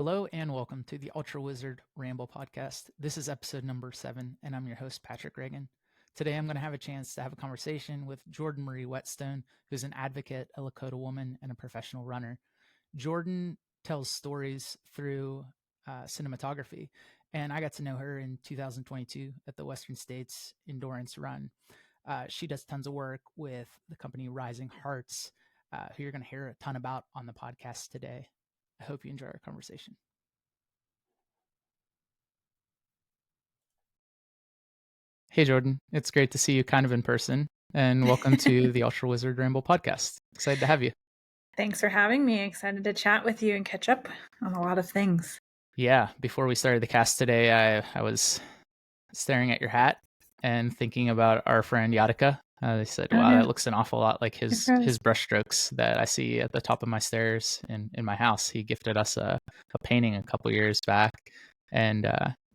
Hello and welcome to the Ultrawizard Ramble podcast. This is episode number 7, and I'm your host, Patrick Reagan. Today I'm going to have a chance to have a conversation with Jordan Marie Whetstone, who's an advocate, a Lakota woman, and a professional runner. Jordan tells stories through cinematography, and I got to know her in 2022 at the Western States Endurance Run. She does tons of work with the company Rising Hearts, who you're going to hear a ton about on the podcast today. I hope you enjoy our conversation. Hey, Jordan. It's great to see you kind of in person, and welcome to the Ultrawizard Ramble podcast. Excited to have you. Thanks for having me. Excited to chat with you and catch up on a lot of things. Yeah, before we started the cast today, I was staring at your hat and thinking about our friend Yatika. They said, wow, that looks an awful lot like his brushstrokes that I see at the top of my stairs in my house. He gifted us a painting a couple years back. And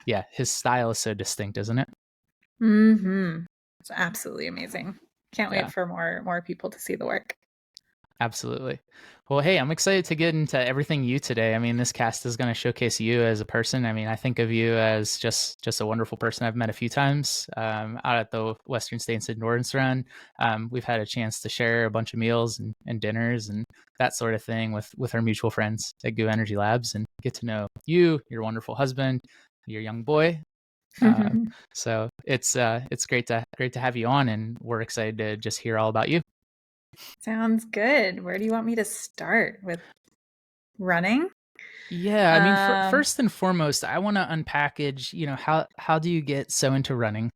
yeah, his style is so distinct, isn't it? Mm-hmm. It's absolutely amazing. Can't wait for more people to see the work. Absolutely. Well, hey, I'm excited to get into everything you today. I mean, this cast is going to showcase you as a person. I mean, I think of you as just a wonderful person I've met a few times out at the Western States Endurance Run. We've had a chance to share a bunch of meals and dinners and that sort of thing with our mutual friends at Goo Energy Labs, and get to know you, your wonderful husband, your young boy. So it's great to have you on, and we're excited to just hear all about you. Sounds good. Where do you want me to start? With running? Yeah, I mean, first and foremost, I want to unpackage, how do you get so into running?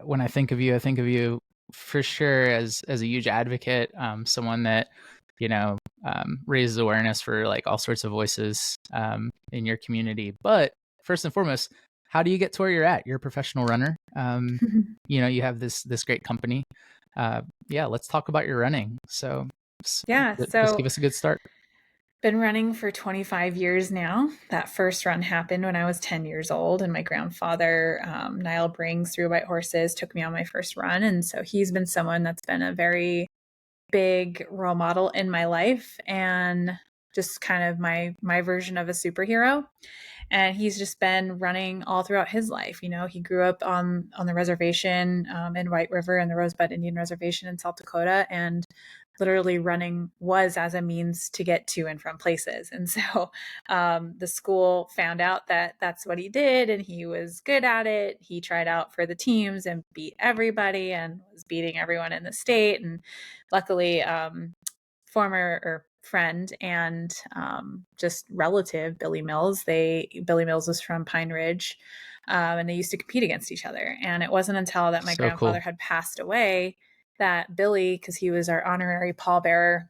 When I think of you for sure as a huge advocate, someone that, raises awareness for like all sorts of voices in your community. But first and foremost, how do you get to where you're at? You're a professional runner. You have this great company. Yeah, let's talk about your running. So just give us a good start. Been running for 25 years now. That first run happened when I was 10 years old, and my grandfather, Niall Brings, through White Horses, took me on my first run. And so he's been someone that's been a very big role model in my life and just kind of my version of a superhero. And he's just been running all throughout his life. He grew up on the reservation in White River and the Rosebud Indian Reservation in South Dakota, and literally running was as a means to get to and from places. And so the school found out that that's what he did, and he was good at it. He tried out for the teams and beat everybody and was beating everyone in the state. And luckily, former friend and just relative Billy Mills was from Pine Ridge, and they used to compete against each other. And it wasn't until that my grandfather had passed away that Billy, because he was our honorary pallbearer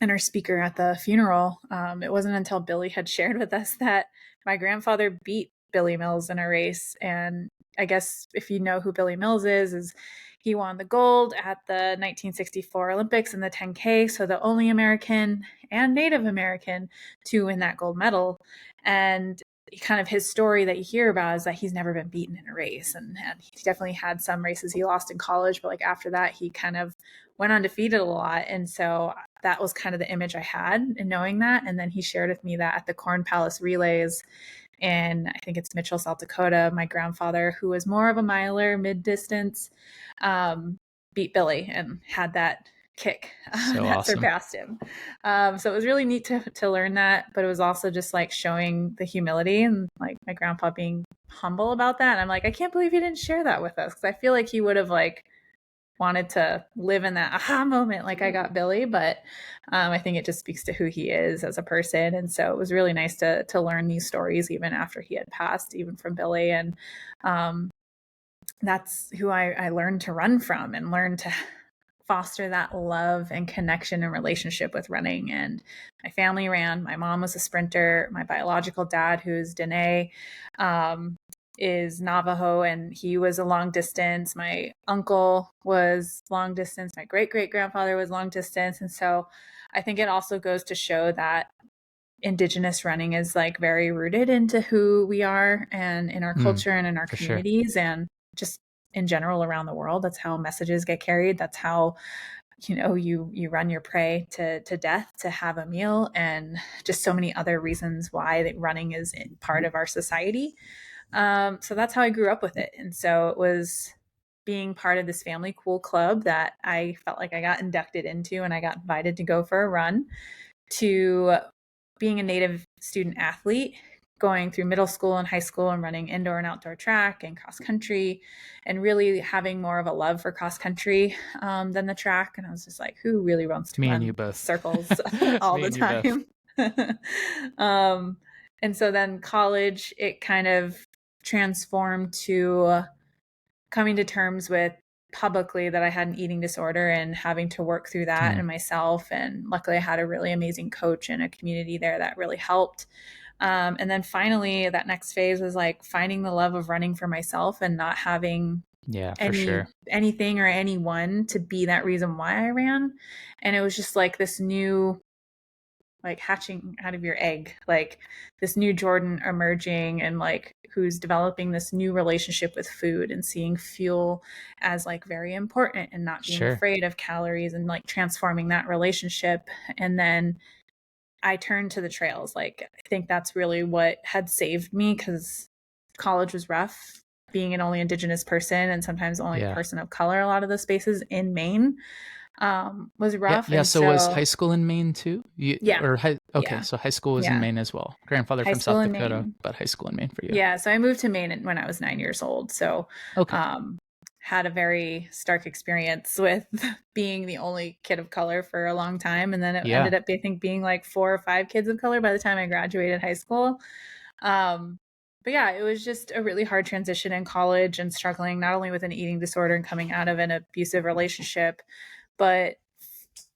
and our speaker at the funeral, it wasn't until Billy had shared with us that my grandfather beat Billy Mills in a race. And I guess if you know who Billy Mills is he won the gold at the 1964 Olympics in the 10K, so the only American and Native American to win that gold medal. And kind of his story that you hear about is that he's never been beaten in a race, and he definitely had some races he lost in college, but like after that he kind of went undefeated a lot. And so that was kind of the image I had in knowing that. And then he shared with me that at the Corn Palace Relays in, I think it's Mitchell, South Dakota, my grandfather, who was more of a miler, mid-distance, beat Billy and had that kick that awesome. Surpassed him. So it was really neat to learn that, but it was also just like showing the humility and like my grandpa being humble about that. And I'm like, I can't believe he didn't share that with us, because I feel like he would have like wanted to live in that aha moment like I got Billy, but I think it just speaks to who he is as a person. And so it was really nice to learn these stories even after he had passed, even from Billy. And that's who I learned to run from and learned to foster that love and connection and relationship with running. And my family ran. My mom was a sprinter. My biological dad, who's Dene, is Navajo, and he was a long distance. My uncle was long distance. My great-great-grandfather was long distance. And so I think it also goes to show that Indigenous running is like very rooted into who we are and in our culture and in our communities, and just in general around the world. That's how messages get carried. That's how you run your prey to death to have a meal, and just so many other reasons why running is part of our society. So that's how I grew up with it. And so it was being part of this family cool club that I felt like I got inducted into, and I got invited to go for a run, to being a native student athlete, going through middle school and high school and running indoor and outdoor track and cross country, and really having more of a love for cross country than the track. And I was just like, who really wants to run circles all the time? And so then college, it kind of transformed to coming to terms with publicly that I had an eating disorder and having to work through that in myself. And luckily I had a really amazing coach and a community there that really helped. And then finally that next phase was like finding the love of running for myself and not having anything or anyone to be that reason why I ran. And it was just like this new, like hatching out of your egg, like this new Jordan emerging, and like who's developing this new relationship with food and seeing fuel as like very important and not being afraid of calories, and like transforming that relationship. And then I turned to the trails. Like, I think that's really what had saved me, because college was rough, being an only Indigenous person and sometimes only person of color, a lot of the spaces in Maine. Was rough. Yeah. So was high school in Maine too? So high school was in Maine as well. Grandfather from South Dakota, but high school in Maine for you. Yeah. So I moved to Maine when I was 9 years old. So, had a very stark experience with being the only kid of color for a long time. And then it ended up, I think, being like 4 or 5 kids of color by the time I graduated high school. But yeah, it was just a really hard transition in college, and struggling not only with an eating disorder and coming out of an abusive relationship, but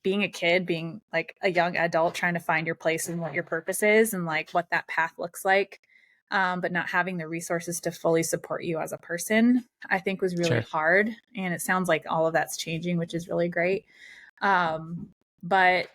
being a kid, being like a young adult, trying to find your place and what your purpose is and like what that path looks like. But not having the resources to fully support you as a person, I think was really hard. And it sounds like all of that's changing, which is really great. But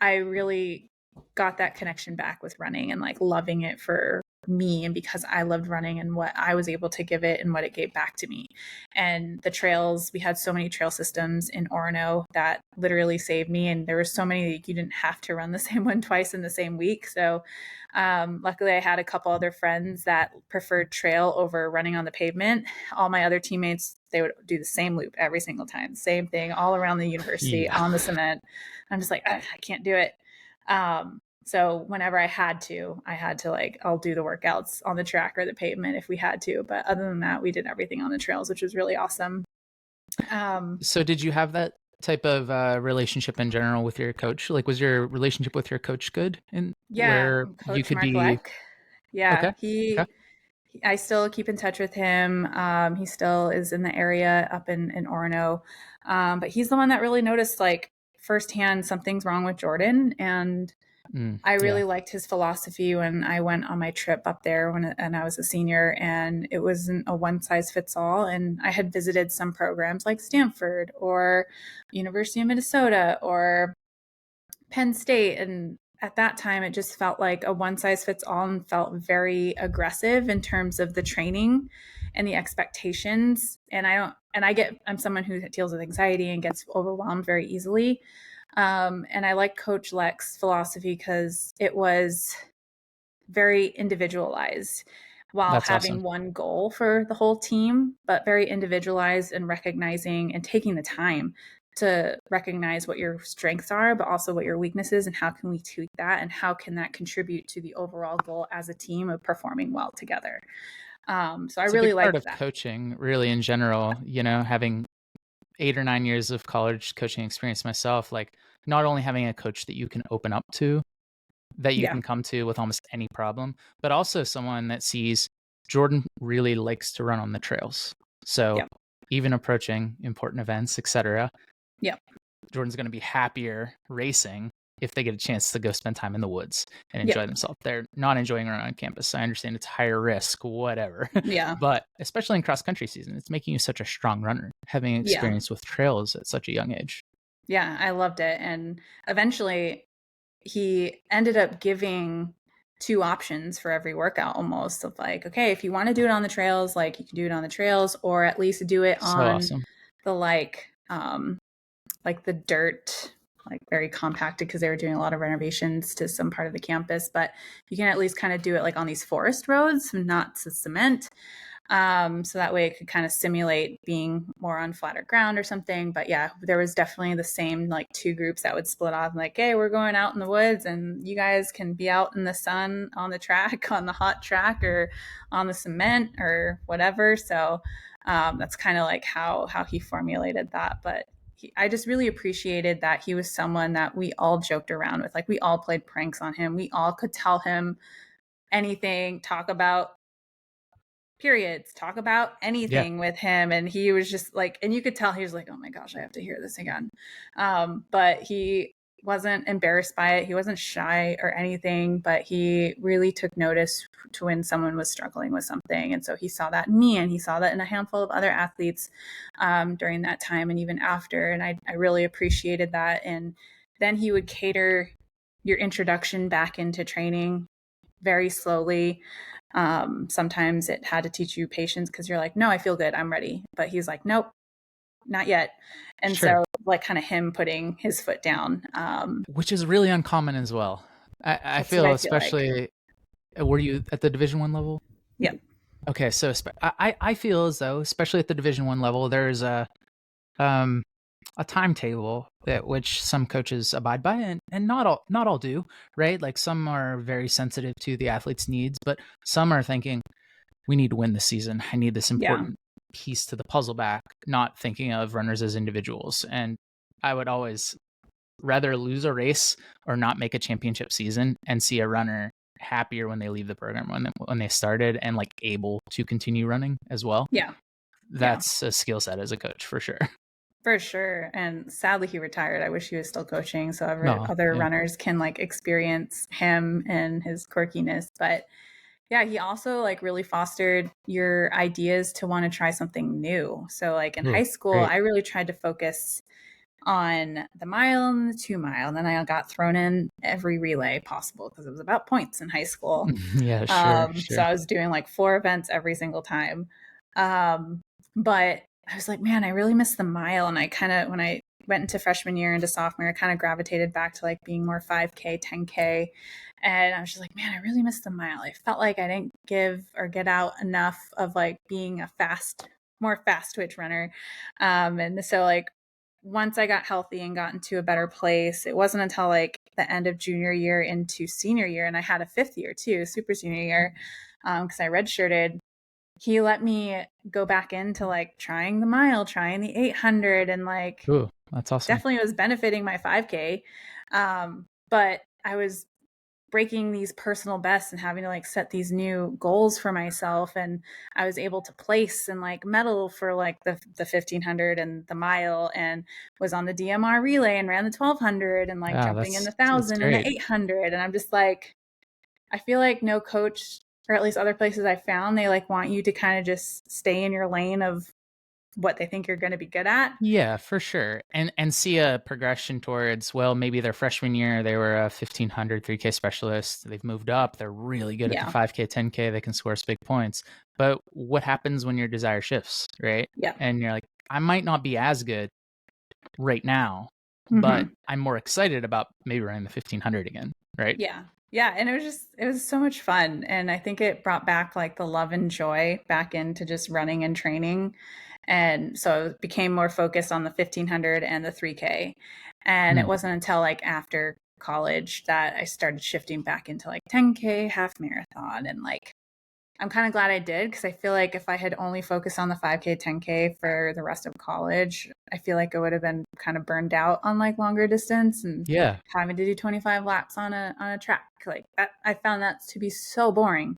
I really got that connection back with running and like loving it for me, and because I loved running and what I was able to give it and what it gave back to me. And the trails, we had so many trail systems in Orono that literally saved me, and there were so many that you didn't have to run the same one twice in the same week. So luckily I had a couple other friends that preferred trail over running on the pavement. All my other teammates, they would do the same loop every single time, same thing all around the university on the cement. I'm just like, I can't do it. So whenever I had to like, I'll do the workouts on the track or the pavement if we had to. But other than that, we did everything on the trails, which was really awesome. So did you have that type of relationship in general with your coach? Like, was your relationship with your coach good? Where Coach you could Mark be... Leck. Yeah, I still keep in touch with him. He still is in the area up in Orono. But he's the one that really noticed like firsthand something's wrong with Jordan. And I really liked his philosophy when I went on my trip up there and I was a senior, and it wasn't a one size fits all. And I had visited some programs like Stanford or University of Minnesota or Penn State. And at that time, it just felt like a one size fits all and felt very aggressive in terms of the training and the expectations. And I'm someone who deals with anxiety and gets overwhelmed very easily. And I like Coach Leck's philosophy because it was very individualized while having one goal for the whole team, but very individualized, and recognizing and taking the time to recognize what your strengths are, but also what your weaknesses, and how can we tweak that, and how can that contribute to the overall goal as a team of performing well together. So I really like that. Part of coaching, really, in general, having 8 or 9 years of college coaching experience myself, like not only having a coach that you can open up to, that you can come to with almost any problem, but also someone that sees Jordan really likes to run on the trails. So even approaching important events, etc. Jordan's going to be happier racing if they get a chance to go spend time in the woods and enjoy themselves. They're not enjoying around campus. I understand it's higher risk, whatever. But especially in cross country season, it's making you such a strong runner, having experience with trails at such a young age. Yeah, I loved it. And eventually he ended up giving 2 options for every workout, almost, of like, okay, if you want to do it on the trails, like you can do it on the trails, or at least do it on the like like the dirt, like very compacted because they were doing a lot of renovations to some part of the campus, but you can at least kind of do it like on these forest roads, not to cement. So that way it could kind of simulate being more on flatter ground or something. But yeah, there was definitely the same like two groups that would split off, like, hey, we're going out in the woods and you guys can be out in the sun on the track, on the hot track, or on the cement or whatever. So that's kind of like how he formulated that. But I just really appreciated that he was someone that we all joked around with. Like we all played pranks on him. We all could tell him anything, talk about periods, talk about anything with him. And he was just like, and you could tell he was like, oh my gosh, I have to hear this again. But he wasn't embarrassed by it. He wasn't shy or anything, but he really took notice to when someone was struggling with something. And so he saw that in me and he saw that in a handful of other athletes during that time and even after. And I really appreciated that. And then he would cater your introduction back into training very slowly. Sometimes it had to teach you patience because you're like, no, I feel good, I'm ready. But he's like, nope, not yet. And so like kind of him putting his foot down. Which is really uncommon as well. I feel especially like. Were you at the Division I level? Yeah. Okay, so I feel as though, especially at the Division I level, there's a timetable that which some coaches abide by, and not all do, right? Like some are very sensitive to the athlete's needs, but some are thinking, we need to win this season. I need this important piece to the puzzle back, not thinking of runners as individuals. And I would always rather lose a race or not make a championship season and see a runner happier when they leave the program when they started and like able to continue running as well. Yeah. That's a skill set as a coach for sure. For sure. And sadly he retired. I wish he was still coaching so other runners can like experience him and his quirkiness. But yeah, he also like really fostered your ideas to want to try something new. So like in high school, I really tried to focus on the mile and the 2 mile. And then I got thrown in every relay possible because it was about points in high school. Yeah, sure. So I was doing like 4 events every single time. But I was like, man, I really miss the mile. And I kind of, when I went into freshman year into sophomore, I kind of gravitated back to like being more 5K, 10K. And I was just like, man, I really miss the mile. I felt like I didn't give or get out enough of like being a more fast twitch runner. And so like once I got healthy and got into a better place, it wasn't until like the end of junior year into senior year, and I had a 5th year too, super senior year, because I redshirted. He let me go back into like trying the mile, trying the 800, and like, ooh, that's awesome. Definitely was benefiting my 5K. But I was breaking these personal bests and having to like set these new goals for myself. And I was able to place and like medal for like the 1500 and the mile, and was on the DMR relay and ran the 1200 and like jumping in the 1000 and the 800. And I'm just like, I feel like no coach, or at least other places I found, they like want you to kind of just stay in your lane of what they think you're going to be good at. Yeah, for sure. And see a progression towards, well, maybe their freshman year, they were a 1500 3K specialist. They've moved up. They're really good at the 5K, 10K. They can score us big points. But what happens when your desire shifts, right? Yeah. And you're like, I might not be as good right now, but I'm more excited about maybe running the 1500 again, right? Yeah. Yeah. And it was so much fun. And I think it brought back like the love and joy back into just running and training. And so it became more focused on the 1500 and the 3K. And it wasn't until like after college that I started shifting back into like 10K, half marathon. And like, I'm kind of glad I did, because I feel like if I had only focused on the 5K, 10K for the rest of college, I feel like I would have been kind of burned out on like longer distance and having to do 25 laps on a track. Like that, I found that to be so boring.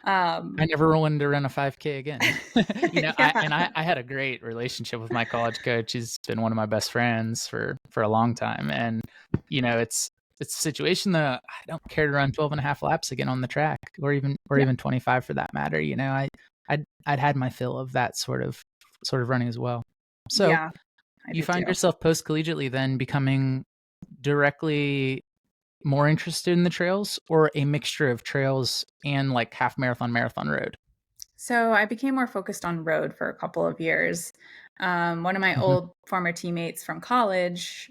I never wanted to run a 5K again. I had a great relationship with my college coach. He's been one of my best friends for a long time. And, it's a situation that I don't care to run 12 and a half laps again on the track, or even 25 for that matter. I'd had my fill of that sort of running as well. So you find yourself post-collegiately then becoming directly more interested in the trails, or a mixture of trails and like half marathon road? So I became more focused on road for a couple of years. One of my old former teammates from college,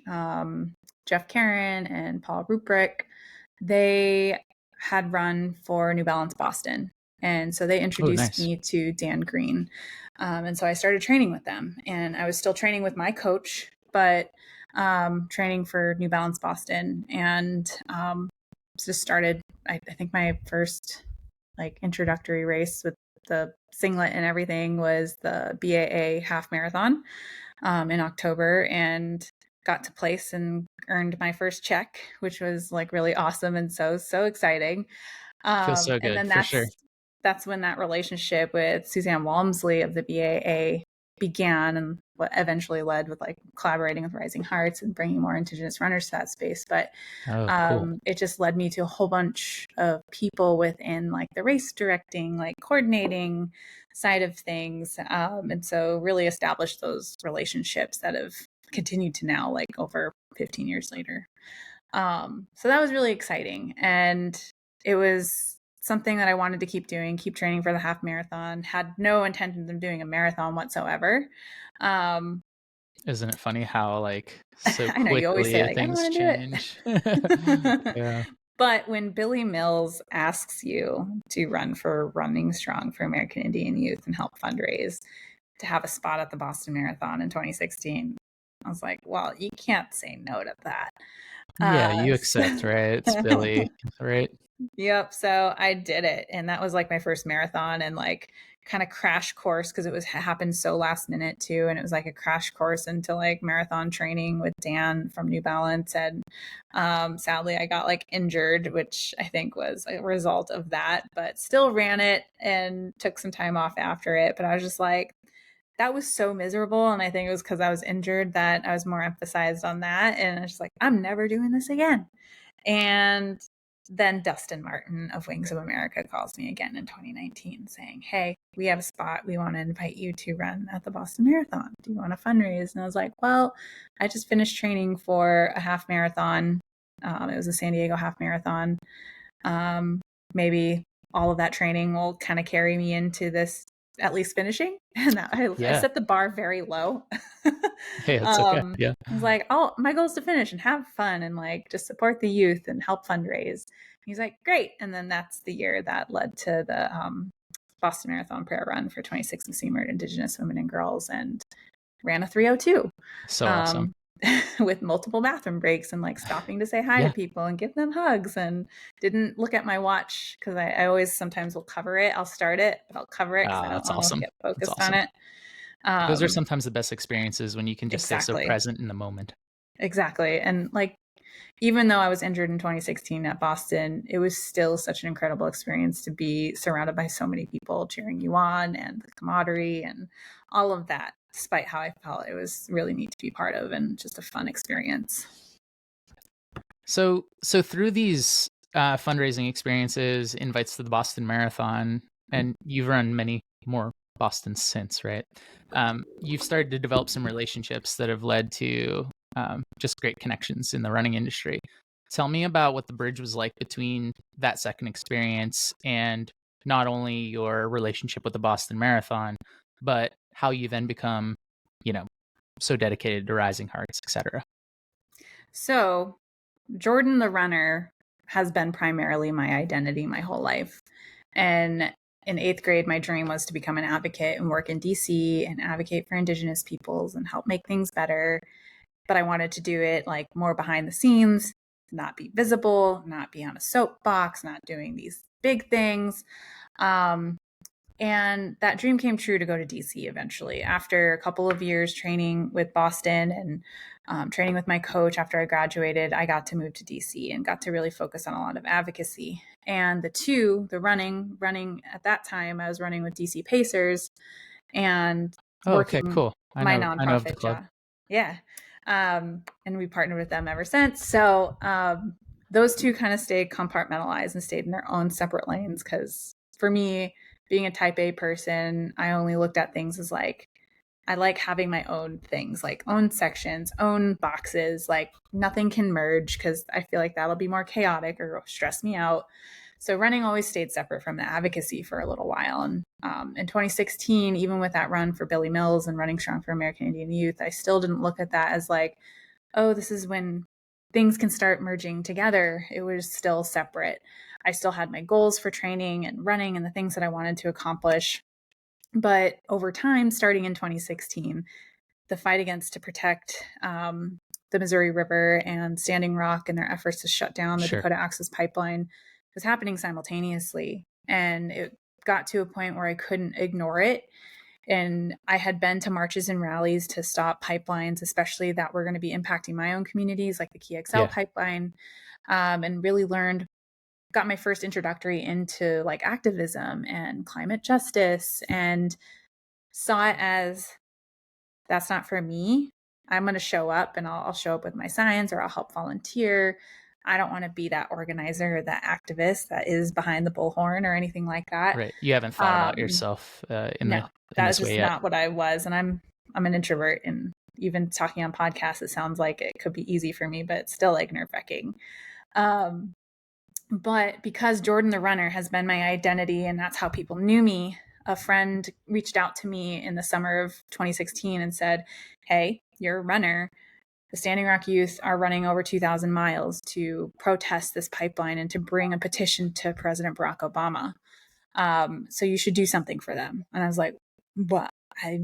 Jeff Karen and Paul Ruprecht, they had run for New Balance Boston. And so they introduced me to Dan Green. And so I started training with them. And I was still training with my coach, but training for New Balance Boston. And just started, I think my first like introductory race with the singlet and everything was the BAA half marathon in October, and got to place and earned my first check, which was like really awesome and so exciting. Feels so good, And then for sure. that's when that relationship with Suzanne Walmsley of the BAA began, and what eventually led with like collaborating with Rising Hearts and bringing more Indigenous runners to that space. But cool. it just led me to a whole bunch of people within like the race directing, like coordinating side of things. And so really established those relationships that have continued to now, like over 15 years later. So that was really exciting. And it was something that I wanted to keep doing, keep training for the half marathon, had no intentions of doing a marathon whatsoever. Isn't it funny how like so I know you always say like, I don't things want to change? do it. Yeah. But when Billy Mills asks you to run for Running Strong for American Indian Youth and help fundraise to have a spot at the Boston Marathon in 2016, I was like, well, you can't say no to that. Yeah, you accept, right? It's Billy, right? Yep. So I did it. And that was like my first marathon, and like kind of crash course, because it was happened so last minute too. And it was like a crash course into like marathon training with Dan from New Balance. And sadly I got like injured, which I think was a result of that, but still ran it and took some time off after it. But I was just like, that was so miserable. And I think it was because I was injured that I was more emphasized on that. And I was just like, I'm never doing this again. And then Dustin Martin of Wings of America calls me again in 2019 saying, hey, we have a spot. We want to invite you to run at the Boston Marathon. Do you want to fundraise? And I was like, well, I just finished training for a half marathon. It was a San Diego half marathon. Maybe all of that training will kind of carry me into this at least finishing. And I set the bar very low. Hey, it's okay. Yeah. I was like, oh, my goal is to finish and have fun and like just support the youth and help fundraise. He's like, great. And then that's the year that led to the Boston Marathon prayer run for 2016 murdered Indigenous women and girls, and ran a 3:02. So awesome. With multiple bathroom breaks and like stopping to say hi to people and give them hugs, and didn't look at my watch because I always sometimes will cover it. I'll start it, but I'll cover it because I don't want to get focused on it. Those are sometimes the best experiences, when you can just stay so present in the moment. Exactly. And like, even though I was injured in 2016 at Boston, it was still such an incredible experience to be surrounded by so many people cheering you on, and the camaraderie and all of that. Despite how I felt, it was really neat to be part of, and just a fun experience. So through these fundraising experiences, invites to the Boston Marathon, and you've run many more Bostons since, right? You've started to develop some relationships that have led to just great connections in the running industry. Tell me about what the bridge was like between that second experience and not only your relationship with the Boston Marathon, but how you then become, so dedicated to Rising Hearts, etc. So Jordan the runner has been primarily my identity my whole life. And in 8th grade, my dream was to become an advocate and work in DC and advocate for Indigenous peoples and help make things better. But I wanted to do it like more behind the scenes, not be visible, not be on a soapbox, not doing these big things. And that dream came true to go to DC eventually. After a couple of years training with Boston and training with my coach after I graduated, I got to move to DC and got to really focus on a lot of advocacy. And the running at that time, I was running with DC Pacers and working cool. my nonprofit job. Yeah. And we partnered with them ever since. So those two kind of stayed compartmentalized and stayed in their own separate lanes, because for me, being a type A person, I only looked at things as like, I like having my own things, like own sections, own boxes, like nothing can merge, because I feel like that'll be more chaotic or stress me out. So running always stayed separate from the advocacy for a little while. And in 2016, even with that run for Billy Mills and running strong for American Indian youth, I still didn't look at that as like, oh, this is when things can start merging together. It was still separate. I still had my goals for training and running and the things that I wanted to accomplish. But over time, starting in 2016, the fight against to protect the Missouri River and Standing Rock and their efforts to shut down the Dakota Access Pipeline was happening simultaneously. And it got to a point where I couldn't ignore it. And I had been to marches and rallies to stop pipelines, especially that were going to be impacting my own communities, like the Key XL pipeline, and really got my first introductory into like activism and climate justice, and saw it as, that's not for me. I'm going to show up, and I'll show up with my signs, or I'll help volunteer. I don't want to be that organizer or that activist that is behind the bullhorn or anything like that. Right. You haven't thought about yourself in that is just not what I was. And I'm an introvert, and even talking on podcasts, it sounds like it could be easy for me, but it's still like nerve wracking. But because Jordan the runner has been my identity, and that's how people knew me, a friend reached out to me in the summer of 2016 and said, hey, you're a runner. The Standing Rock youth are running over 2,000 miles to protest this pipeline and to bring a petition to President Barack Obama. So you should do something for them. And I was like, what? I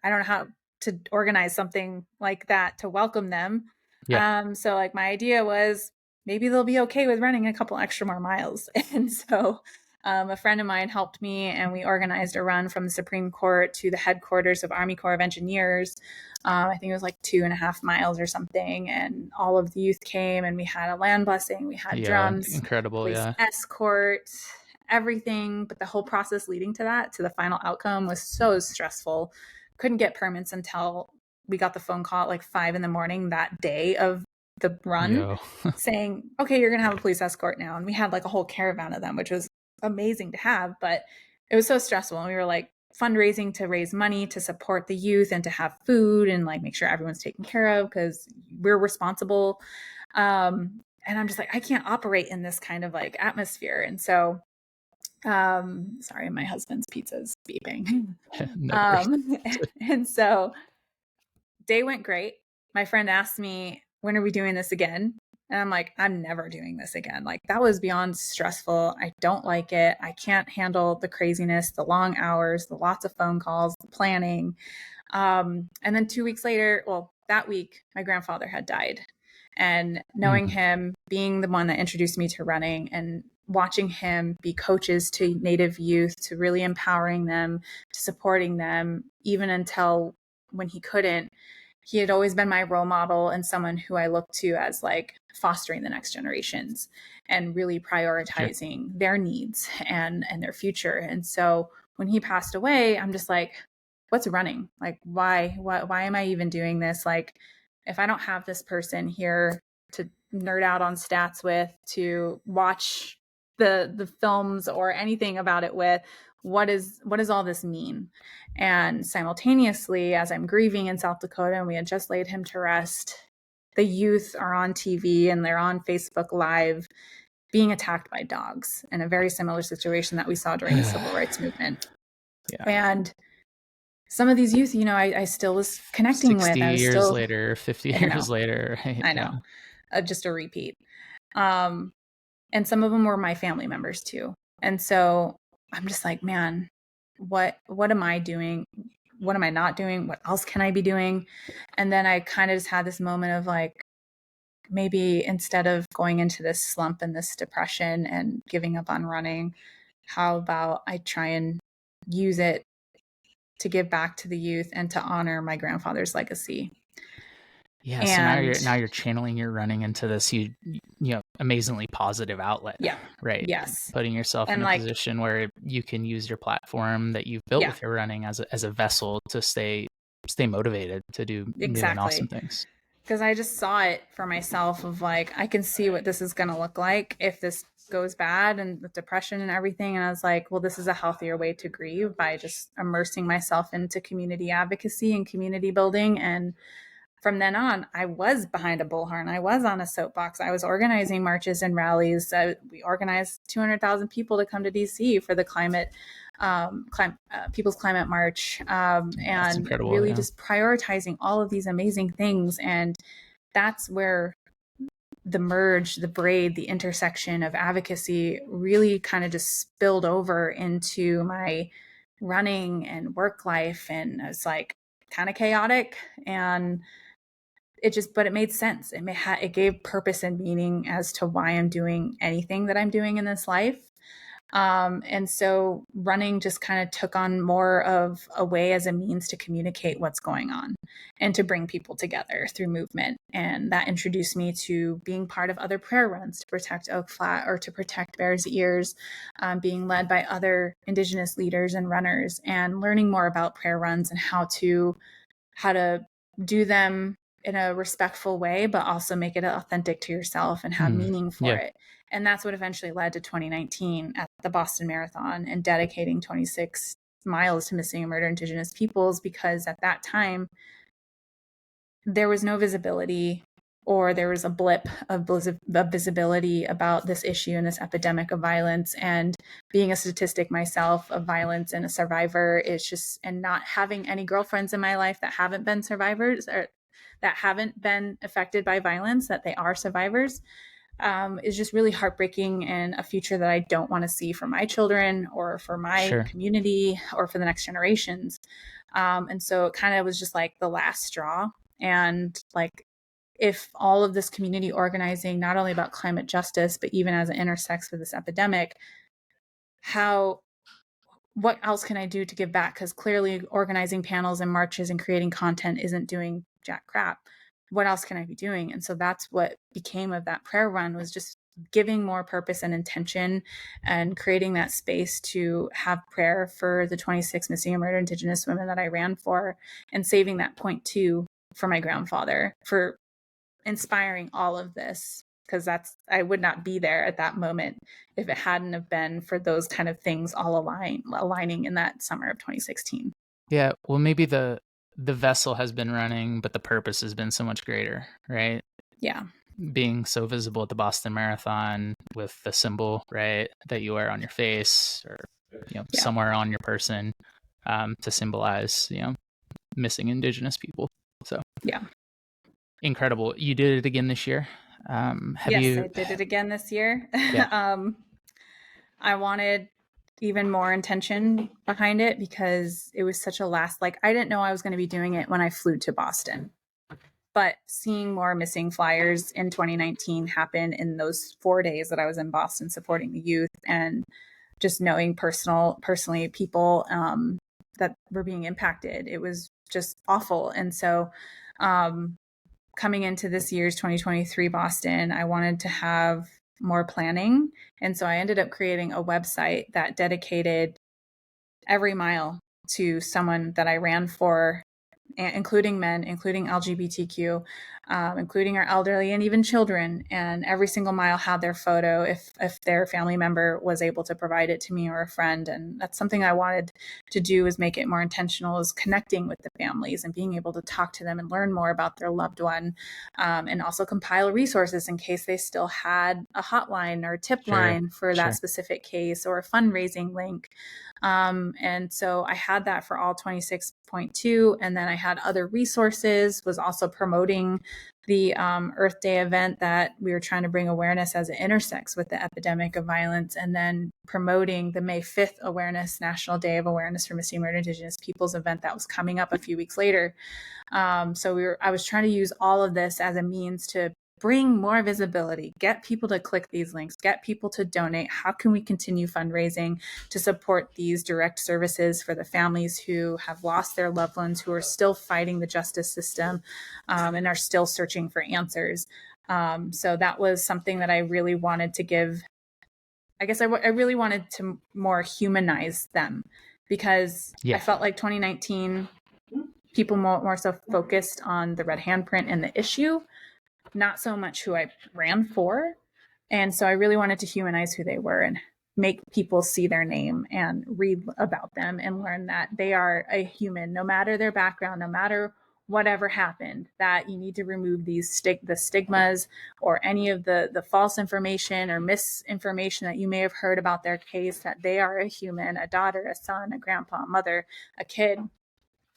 don't know how to organize something like that to welcome them. So like my idea was, maybe they'll be okay with running a couple extra more miles. And so a friend of mine helped me, and we organized a run from the Supreme Court to the headquarters of Army Corps of Engineers. I think it was like 2.5 miles or something. And all of the youth came, and we had a land blessing. We had drums, incredible, police escort, everything. But the whole process leading to that, to the final outcome, was so stressful. Couldn't get permits until we got the phone call at like 5 a.m. that day of the run saying, okay, you're going to have a police escort now. And we had like a whole caravan of them, which was amazing to have, but it was so stressful. And we were like fundraising to raise money to support the youth and to have food and like make sure everyone's taken care of, because we're responsible. And I'm just like, I can't operate in this kind of like atmosphere. And so sorry, my husband's pizza's beeping. And so day went great. My friend asked me, when are we doing this again? And I'm like, I'm never doing this again. Like, that was beyond stressful. I don't like it. I can't handle the craziness, the long hours, the lots of phone calls, the planning. And then 2 weeks later, well, that week, my grandfather had died. And knowing him, being the one that introduced me to running, and watching him be coaches to Native youth, to really empowering them, to supporting them, even until when he couldn't, he had always been my role model and someone who I looked to as like fostering the next generations and really prioritizing their needs and their future. And so when he passed away, I'm just like, what's running? Like, why am I even doing this? Like, if I don't have this person here to nerd out on stats with, to watch the films or anything about it with, what does all this mean? And simultaneously, as I'm grieving in South Dakota, and we had just laid him to rest, the youth are on TV and they're on Facebook Live being attacked by dogs, in a very similar situation that we saw during the civil rights movement. And some of these youth, I still was connecting with. 60 years later, 50 years later. Right? I know. Just a repeat. And some of them were my family members too. And so I'm just like, man, what am I doing? What am I not doing? What else can I be doing? And then I kind of just had this moment of like, maybe instead of going into this slump and this depression and giving up on running, how about I try and use it to give back to the youth and to honor my grandfather's legacy. Yeah. So now you're channeling your running into this, amazingly positive outlet. Yeah. Right. Yes. Putting yourself in a position where you can use your platform that you've built with your running as a vessel to stay motivated to do new and awesome things. Because I just saw it for myself of like, I can see what this is going to look like if this goes bad, and the depression and everything. And I was like, well, this is a healthier way to grieve, by just immersing myself into community advocacy and community building. And from then on, I was behind a bullhorn. I was on a soapbox. I was organizing marches and rallies. We organized 200,000 people to come to DC for the People's Climate March, and really just prioritizing all of these amazing things. And that's where the merge, the braid, the intersection of advocacy really kind of just spilled over into my running and work life. And it's like kind of chaotic, and but it made sense. It gave purpose and meaning as to why I'm doing anything that I'm doing in this life. And so running just kind of took on more of a way as a means to communicate what's going on and to bring people together through movement. And that introduced me to being part of other prayer runs to protect Oak Flat or to protect Bears Ears, being led by other Indigenous leaders and runners, and learning more about prayer runs and how to do them in a respectful way, but also make it authentic to yourself and have meaning for it. And that's what eventually led to 2019 at the Boston Marathon and dedicating 26 miles to missing and murdered Indigenous peoples, because at that time, there was no visibility, or there was a blip of visibility about this issue and this epidemic of violence. And being a statistic myself of violence and a survivor and not having any girlfriends in my life that haven't been survivors or that haven't been affected by violence, that they are survivors, is just really heartbreaking, and a future that I don't want to see for my children or for my community or for the next generations. And so it kind of was just like the last straw. And like, if all of this community organizing, not only about climate justice, but even as it intersects with this epidemic, what else can I do to give back? Because clearly organizing panels and marches and creating content isn't doing jack crap. What else can I be doing? And so that's what became of that prayer run, was just giving more purpose and intention and creating that space to have prayer for the 26 missing and murdered Indigenous women that I ran for, and saving that point too for my grandfather, for inspiring all of this, because I would not be there at that moment if it hadn't have been for those kind of things all aligning in that summer of 2016. Yeah, well, maybe the vessel has been running, but the purpose has been so much greater, right? Yeah. Being so visible at the Boston Marathon with the symbol, right, that you wear on your face or somewhere on your person, to symbolize missing Indigenous people. So yeah, incredible. You did it again this year. I did it again this year. Yeah. I wanted even more intention behind it, because it was such a I didn't know I was going to be doing it when I flew to Boston. But seeing more missing flyers in 2019 happen in those 4 days that I was in Boston supporting the youth, and just knowing personally people that were being impacted, it was just awful. And so coming into this year's 2023 Boston, I wanted to have more planning. And so I ended up creating a website that dedicated every mile to someone that I ran for, including men, including LGBTQ, including our elderly and even children. And every single mile had their photo if their family member was able to provide it to me, or a friend. And that's something I wanted to do, is make it more intentional, is connecting with the families and being able to talk to them and learn more about their loved one, and also compile resources in case they still had a hotline or a tip line for that specific case, or a fundraising link. And so I had that for all 26.2. And then I had other resources, was also promoting the Earth Day event that we were trying to bring awareness as it intersects with the epidemic of violence, and then promoting the May 5th Awareness, National Day of Awareness for Missing and Murdered Indigenous Peoples event that was coming up a few weeks later. So I was trying to use all of this as a means to bring more visibility, get people to click these links, get people to donate. How can we continue fundraising to support these direct services for the families who have lost their loved ones, who are still fighting the justice system, and are still searching for answers? So that was something that I really wanted to give. I guess I really wanted to more humanize them, because I felt like 2019, people more so focused on the red handprint and the issue, not so much who I ran for. And so I really wanted to humanize who they were and make people see their name and read about them and learn that they are a human, no matter their background, no matter whatever happened, that you need to remove these the stigmas or any of the false information or misinformation that you may have heard about their case, that they are a human, a daughter, a son, a grandpa, a mother, a kid.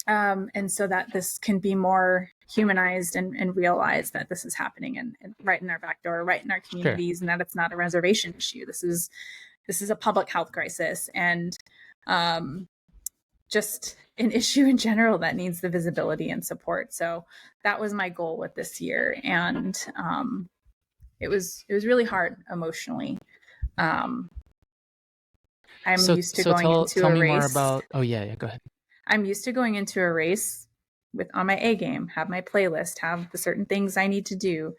And so that this can be more humanized and realized that this is happening and right in our back door, right in our communities, and that it's not a reservation issue. This is a public health crisis, and just an issue in general that needs the visibility and support. So that was my goal with this year, and it was really hard emotionally. I'm used to going into a race. More about. Oh yeah, go ahead. I'm used to going into a race on my A game, have my playlist, have the certain things I need to do,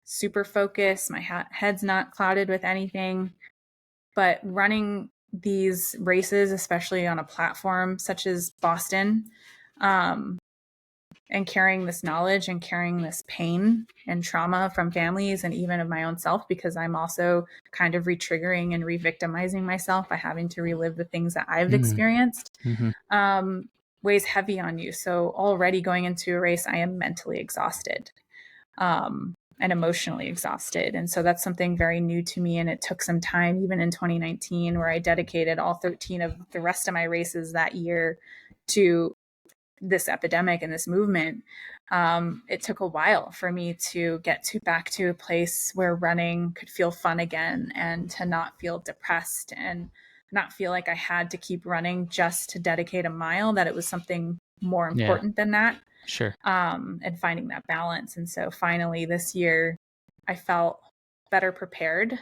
super focused. My head's not clouded with anything. But running these races, especially on a platform such as Boston, and carrying this knowledge and carrying this pain and trauma from families and even of my own self, because I'm also kind of re-triggering and re-victimizing myself by having to relive the things that I've experienced, weighs heavy on you. So already going into a race, I am mentally exhausted. And emotionally exhausted. And so that's something very new to me. And it took some time, even in 2019, where I dedicated all 13 of the rest of my races that year to this epidemic and this movement. It took a while for me to get back to a place where running could feel fun again, and to not feel depressed and not feel like I had to keep running just to dedicate a mile, that it was something more important than that. Sure. And finding that balance. And so finally this year I felt better prepared,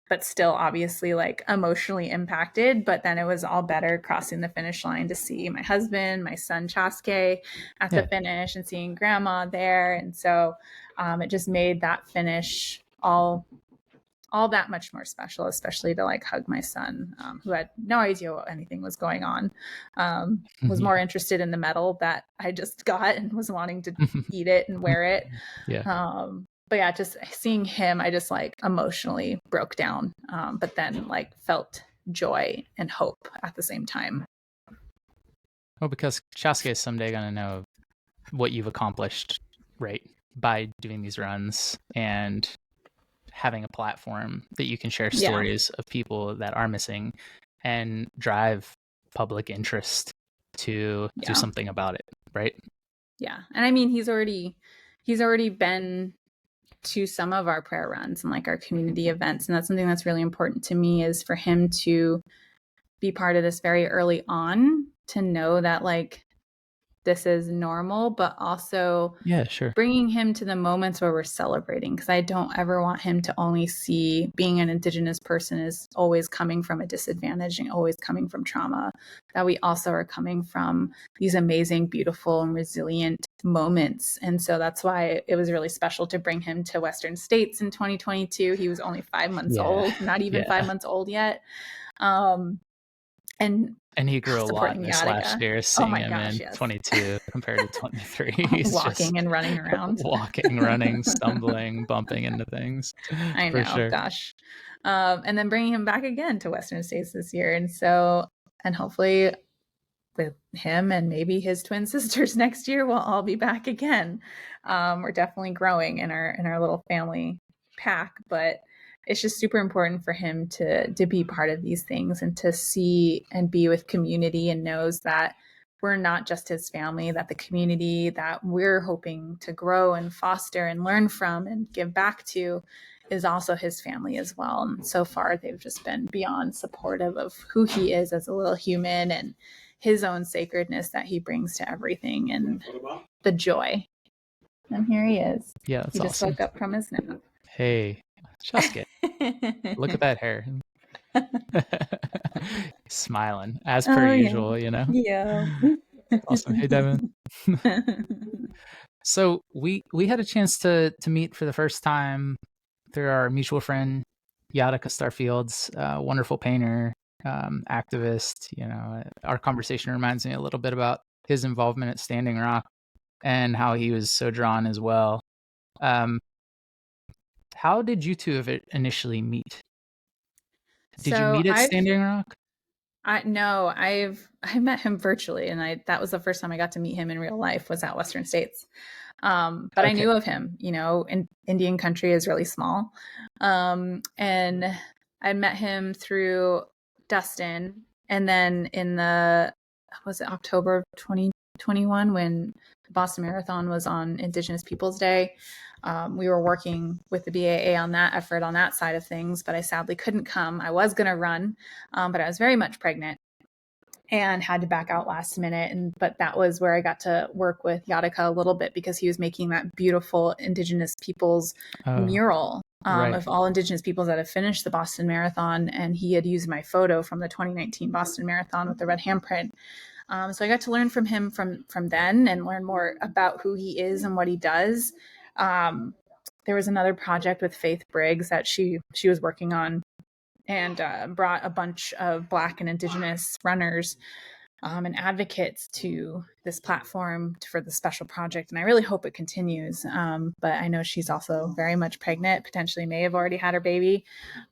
but still obviously like emotionally impacted. But then it was all better crossing the finish line to see my husband, my son Chaske at the finish, and seeing grandma there. And so it just made that finish all that much more special, especially to like hug my son, who had no idea what anything was going on, was more interested in the medal that I just got and was wanting to eat it and wear it. But yeah, just seeing him, I just like emotionally broke down, but then like felt joy and hope at the same time. Well, because Chaske is someday going to know what you've accomplished, right, by doing these runs and having a platform that you can share stories of people that are missing and drive public interest to do something about it, right? Yeah. And I mean, he's already been to some of our prayer runs and like our community events. And that's something that's really important to me, is for him to be part of this very early on, to know that like this is normal, but also bringing him to the moments where we're celebrating. Because I don't ever want him to only see being an Indigenous person as always coming from a disadvantage and always coming from trauma, that we also are coming from these amazing, beautiful, and resilient moments. And so that's why it was really special to bring him to Western States in 2022. He was only 5 months old, not even 5 months old yet. And he grew a lot this Yatika last year, seeing him in 22 compared to 23. He's walking and running around. Walking, running, stumbling, bumping into things. I know, sure. Gosh. And then bringing him back again to Western States this year. And so, and hopefully with him and maybe his twin sisters next year, we'll all be back again. We're definitely growing in our little family pack, but it's just super important for him to be part of these things and to see and be with community, and knows that we're not just his family, that the community that we're hoping to grow and foster and learn from and give back to is also his family as well. And so far they've just been beyond supportive of who he is as a little human and his own sacredness that he brings to everything, and the joy. And here he is. Yeah, that's he just awesome. woke up from his nap. Hey, Chaske, look at that hair. Smiling as per usual, you know? Yeah. Awesome. Hey, Devin. So we had a chance to meet for the first time through our mutual friend, Yatika Starfield's wonderful painter, activist. You know, our conversation reminds me a little bit about his involvement at Standing Rock and how he was so drawn as well. How did you two initially meet? Did you meet at Standing Rock? No, I met him virtually, and that was the first time I got to meet him in real life was at Western States. But I Okay. knew of him, in Indian country is really small. And I met him through Dustin. And then was it October of 2021 when the Boston Marathon was on Indigenous Peoples Day? We were working with the BAA on that effort on that side of things, but I sadly couldn't come. I was going to run, but I was very much pregnant and had to back out last minute. But that was where I got to work with Yatika a little bit because he was making that beautiful Indigenous peoples mural of all Indigenous peoples that have finished the Boston Marathon. And he had used my photo from the 2019 Boston Marathon with the red handprint. So I got to learn from him from then and learn more about who he is and what he does. There was another project with Faith Briggs that she was working on and brought a bunch of Black and Indigenous runners and advocates to this platform for the special project. And I really hope it continues. But I know she's also very much pregnant, potentially may have already had her baby.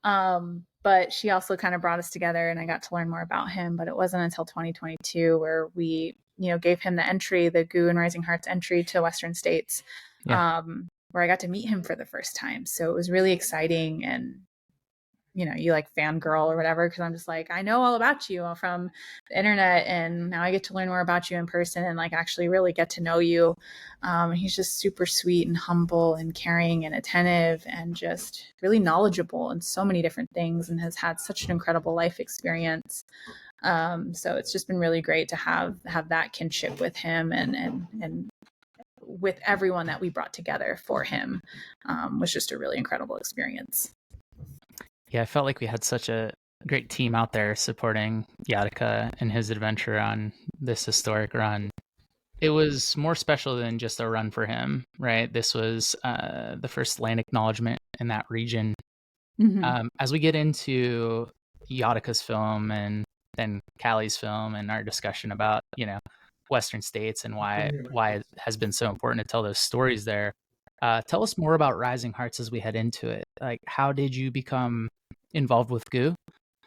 But she also kind of brought us together and I got to learn more about him. But it wasn't until 2022 where we, gave him the entry, the GU and Rising Hearts entry to Western States, where I got to meet him for the first time. So it was really exciting. And you like fangirl or whatever, because I'm just like, I know all about you from the internet, and now I get to learn more about you in person and like actually really get to know you. He's just super sweet and humble and caring and attentive and just really knowledgeable in so many different things and has had such an incredible life experience. So it's just been really great to have that kinship with him and with everyone that we brought together for him. Was just a really incredible experience. Yeah, I felt like we had such a great team out there supporting Yatika and his adventure on this historic run. It was more special than just a run for him, right? This was the first land acknowledgement in that region. Mm-hmm. As we get into Yatika's film and then Callie's film and our discussion about, Western States and why it has been so important to tell those stories there. Tell us more about Rising Hearts as we head into it. Like, how did you become involved with GU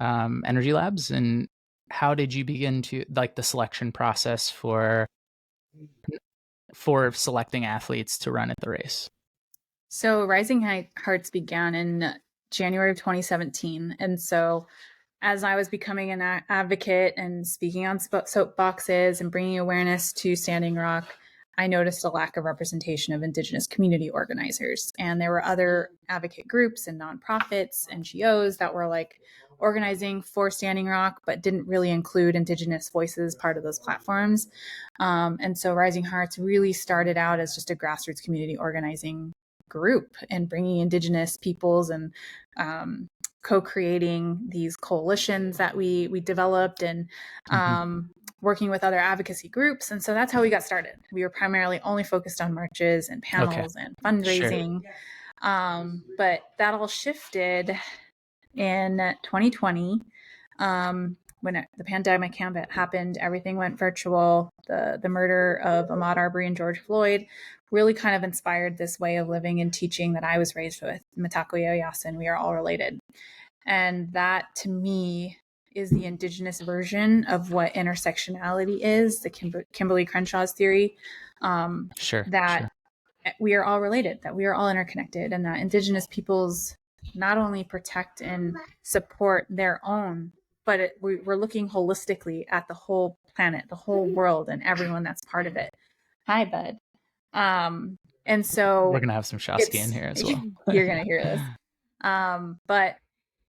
Energy Labs, and how did you begin to the selection process for selecting athletes to run at the race? So Rising Hearts began in January of 2017. And so as I was becoming an advocate and speaking on soapboxes and bringing awareness to Standing Rock, I noticed a lack of representation of Indigenous community organizers. And there were other advocate groups and nonprofits, NGOs that were like organizing for Standing Rock, but didn't really include Indigenous voices part of those platforms. And so Rising Hearts really started out as just a grassroots community organizing group and bringing Indigenous peoples and co-creating these coalitions that we developed and working with other advocacy groups. And so that's how we got started. We were primarily only focused on marches and panels and fundraising. Sure. But that all shifted in 2020 when the pandemic happened. Everything went virtual. The murder of Ahmaud Arbery and George Floyd really kind of inspired this way of living and teaching that I was raised with. Mitakuye Yasin, we are all related. And that, to me, is the Indigenous version of what intersectionality is, the Kimberly Crenshaw's theory, that we are all related, that we are all interconnected, and that Indigenous peoples not only protect and support their own, but we're looking holistically at the whole planet, the whole world, and everyone that's part of it. Hi, bud. And so we're going to have some Shasky in here as well. You're going to hear this. But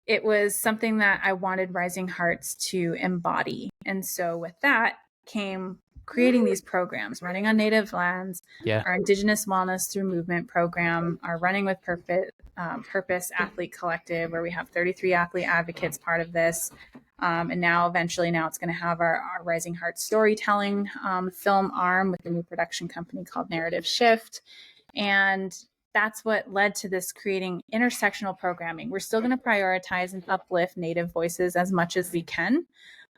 it was something that I wanted Rising Hearts to embody. And so with that came creating these programs, running on Native lands, our Indigenous Wellness Through Movement program, our Running with Purpose Athlete Collective, where we have 33 athlete advocates part of this. And now eventually it's going to have our Rising Hearts storytelling film arm with a new production company called Narrative Shift. And that's what led to this creating intersectional programming. We're still going to prioritize and uplift Native voices as much as we can,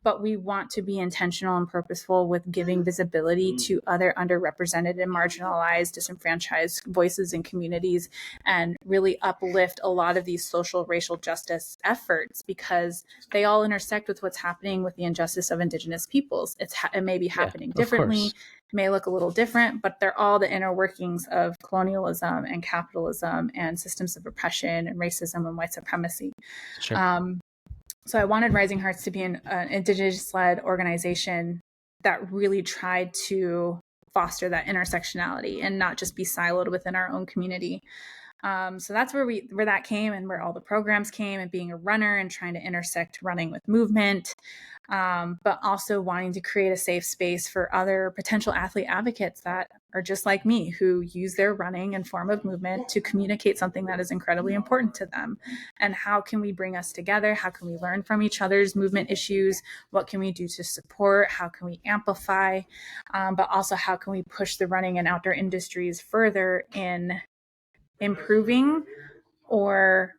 but we want to be intentional and purposeful with giving visibility to other underrepresented and marginalized, disenfranchised voices and communities, and really uplift a lot of these social racial justice efforts, because they all intersect with what's happening with the injustice of Indigenous peoples. It may be happening differently, may look a little different, but they're all the inner workings of colonialism and capitalism and systems of oppression and racism and white supremacy. Sure. So I wanted Rising Hearts to be an Indigenous-led organization that really tried to foster that intersectionality and not just be siloed within our own community. So that's where that came, and where all the programs came, and being a runner and trying to intersect running with movement, but also wanting to create a safe space for other potential athlete advocates that are just like me, who use their running and form of movement to communicate something that is incredibly important to them. And how can we bring us together? How can we learn from each other's movement issues? What can we do to support? How can we amplify? But also, how can we push the running and outdoor industries further in improving or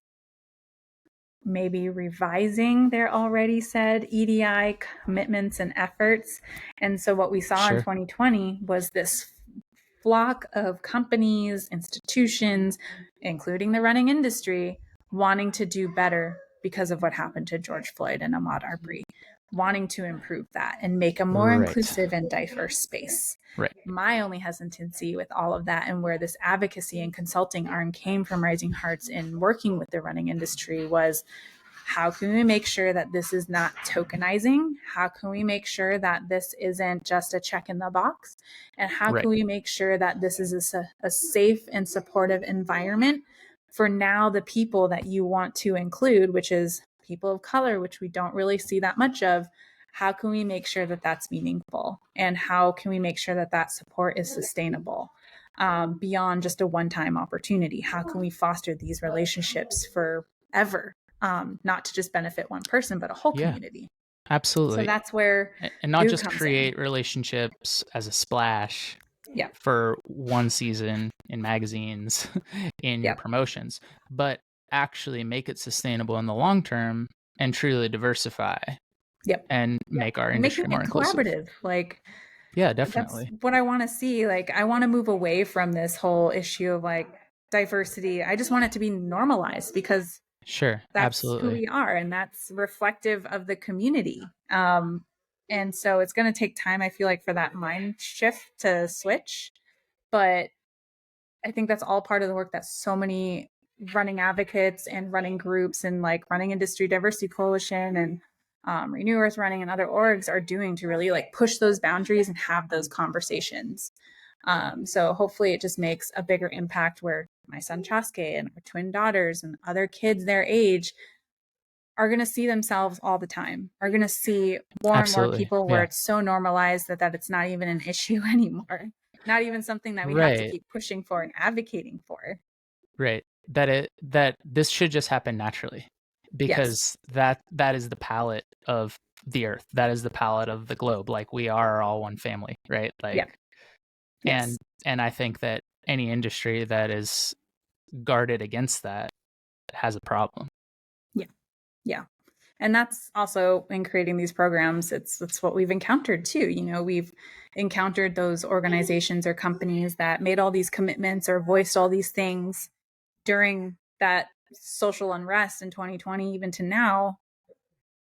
maybe revising their already said EDI commitments and efforts. And so what we saw in 2020 was this flock of companies, institutions, including the running industry, wanting to do better because of what happened to George Floyd and Ahmaud Arbery, wanting to improve that and make a more inclusive and diverse space. My only hesitancy with all of that, and where this advocacy and consulting arm came from Rising Hearts in working with the running industry, was how can we make sure that this is not tokenizing? How can we make sure that this isn't just a check in the box? And how can we make sure that this is a safe and supportive environment for now the people that you want to include, which is people of color, which we don't really see that much of? How can we make sure that that's meaningful? And how can we make sure that that support is sustainable beyond just a one-time opportunity? How can we foster these relationships forever? Not to just benefit one person, but a whole community. Absolutely. So that's where, and not just create relationships as a splash for one season in magazines, in your promotions, but actually make it sustainable in the long term and truly diversify and make our industry more inclusive. Collaborative. Like, yeah, definitely. That's what I want to see. Like, I want to move away from this whole issue of like diversity. I just want it to be normalized, because that's absolutely who we are, and that's reflective of the community. And so it's going to take time, I feel like, for that mind shift to switch. But I think that's all part of the work that so many running advocates and running groups and like Running Industry Diversity Coalition and Renew Earth Running and other orgs are doing to really like push those boundaries and have those conversations. So hopefully it just makes a bigger impact, where my son Chaske and our twin daughters and other kids their age are going to see themselves all the time, are going to see more and more people where it's so normalized that it's not even an issue anymore. Not even something that we have to keep pushing for and advocating for. Right. That this should just happen naturally, because that is the palette of the earth. That is the palette of the globe. Like, we are all one family, right? Like, and I think that any industry that is guarded against that has a problem. Yeah. And that's also in creating these programs. It's what we've encountered too. You know, we've encountered those organizations or companies that made all these commitments or voiced all these things during that social unrest in 2020, even to now.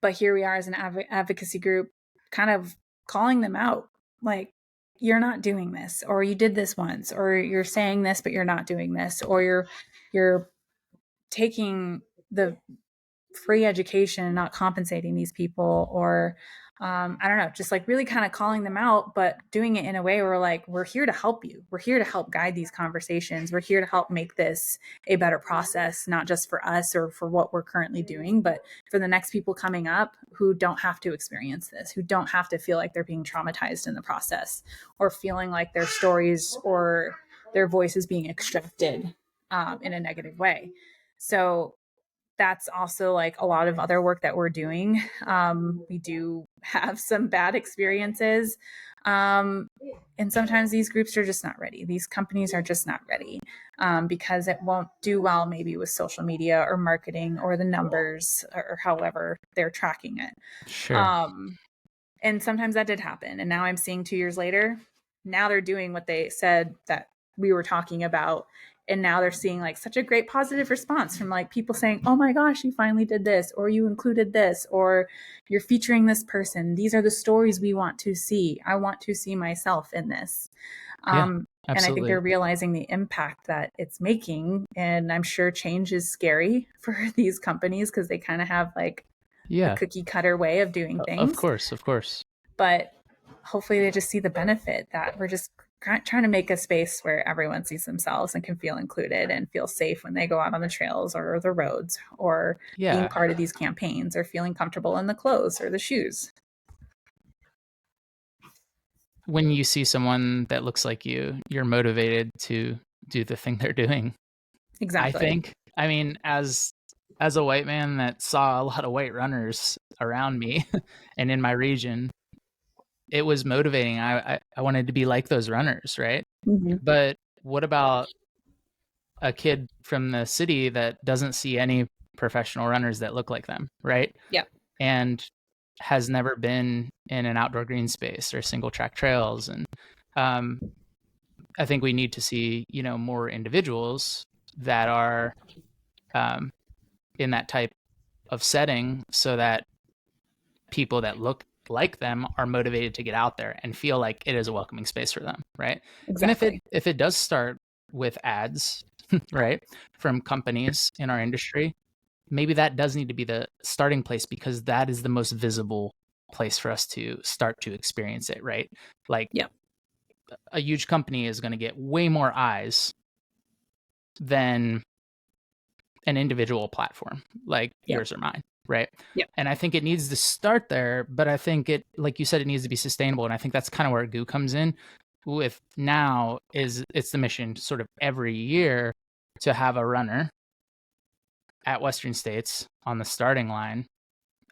But here we are as an advocacy group kind of calling them out. Like, you're not doing this, or you did this once, or you're saying this, but you're not doing this, or you're taking the free education and not compensating these people, or I don't know, just like really kind of calling them out, but doing it in a way where we're like, we're here to help you. We're here to help guide these conversations. We're here to help make this a better process, not just for us or for what we're currently doing, but for the next people coming up who don't have to experience this, who don't have to feel like they're being traumatized in the process, or feeling like their stories or their voice is being extracted in a negative way. So that's also like a lot of other work that we're doing. We do have some bad experiences And sometimes these groups are just not ready. These companies are just not ready because it won't do well maybe with social media or marketing or the numbers or however they're tracking it. Sure. And sometimes that did happen. And now I'm seeing 2 years later, now they're doing what they said that we were talking about. And now they're seeing like such a great positive response from like people saying, oh my gosh, you finally did this, or you included this, or you're featuring this person. These are the stories we want to see. I want to see myself in this. Yeah, And I think absolutely. they're realizing the impact that it's making. And I'm sure change is scary for these companies because they kind of have like a Yeah, cookie cutter way of doing of things. course, of course. But hopefully they just see the benefit that we're just trying to make a space where everyone sees themselves and can feel included and feel safe when they go out on the trails or the roads or being Yeah. part of these campaigns or feeling comfortable in the clothes or the shoes. When you see someone that looks like you're motivated to do the thing they're doing. I Exactly. think. I mean, as a white man that saw a lot of white runners around me and in my region, it was motivating. I wanted to be like those runners, right? Mm-hmm. But what about a kid from the city that doesn't see any professional runners that look like them, right? Yep. And has never been in an outdoor green space or single track trails. And um, I think we need to see, more individuals that are in that type of setting so that people that look like them are motivated to get out there and feel like it is a welcoming space for them, right? And Exactly. if it does start with ads, right, from companies in our industry, maybe that does need to be the starting place because that is the most visible place for us to start to experience it, right? Like Yep. a huge company is going to get way more eyes than an individual platform like Yep. yours or mine, right? Yep. And I think it needs to start there, but I think it, like you said, it needs to be sustainable. And I think that's kind of where GOO comes in with now is it's the mission sort of every year to have a runner at Western States on the starting line.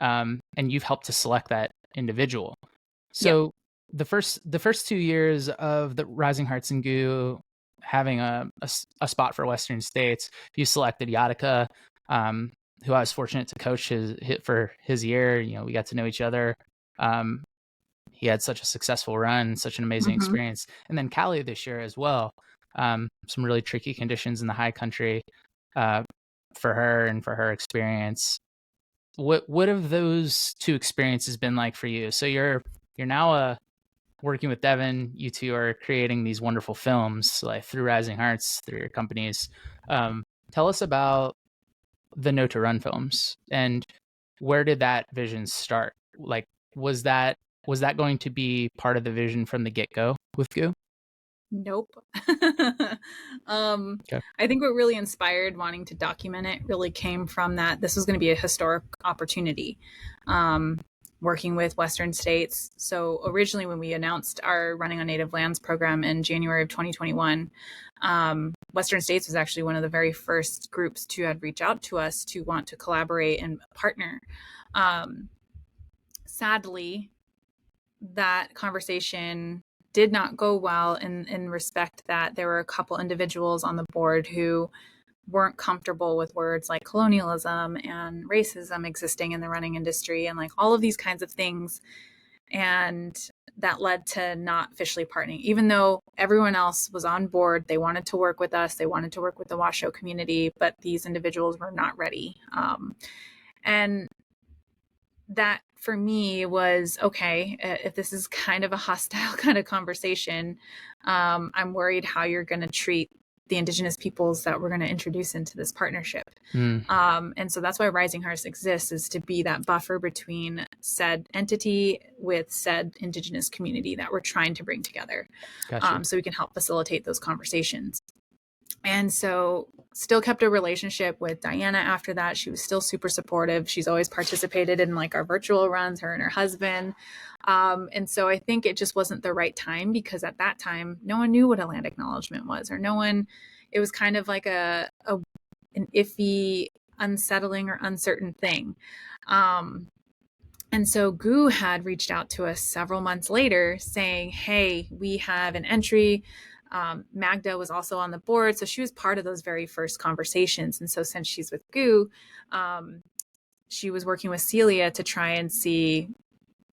And you've helped to select that individual. Yep. So the first 2 years of the Rising Hearts and GOO having a spot for Western States, you selected Yatika, who I was fortunate to coach for his year. We got to know each other. He had such a successful run, such an amazing Mm-hmm. experience. And then Callie this year as well. Some really tricky conditions in the high country for her and for her experience. What have those two experiences been like for you? So you're now working with Devin. You two are creating these wonderful films like through Rising Hearts, through your companies. Tell us about the No to Run films and where did that vision start? Like, was that going to be part of the vision from the get-go with GOO? Nope. Okay. I think what really inspired wanting to document it really came from that this was going to be a historic opportunity. Working with Western states. So originally, when we announced our Running on Native Lands program in January of 2021, Western states was actually one of the very first groups to had reached out to us to want to collaborate and partner. Sadly, that conversation did not go well in respect that there were a couple individuals on the board who weren't comfortable with words like colonialism and racism existing in the running industry and like all of these kinds of things. And that led to not officially partnering, even though everyone else was on board. They wanted to work with us. They wanted to work with the Washoe community, but these individuals were not ready. And that for me was okay. If this is kind of a hostile kind of conversation, I'm worried how you're going to treat the Indigenous peoples that we're going to introduce into this partnership. And so that's why Rising Hearts exists, is to be that buffer between said entity with said Indigenous community that we're trying to bring together. Gotcha. So we can help facilitate those conversations. And so still kept a relationship with Diana after that. She was still super supportive. She's always participated in like our virtual runs, her and her husband. And so I think it just wasn't the right time because at that time, no one knew what a land acknowledgement was, or it was kind of like an iffy, unsettling or uncertain thing. And so GU had reached out to us several months later saying, hey, we have an entry. Magda was also on the board. So she was part of those very first conversations. And so since she's with GU, she was working with Celia to try and see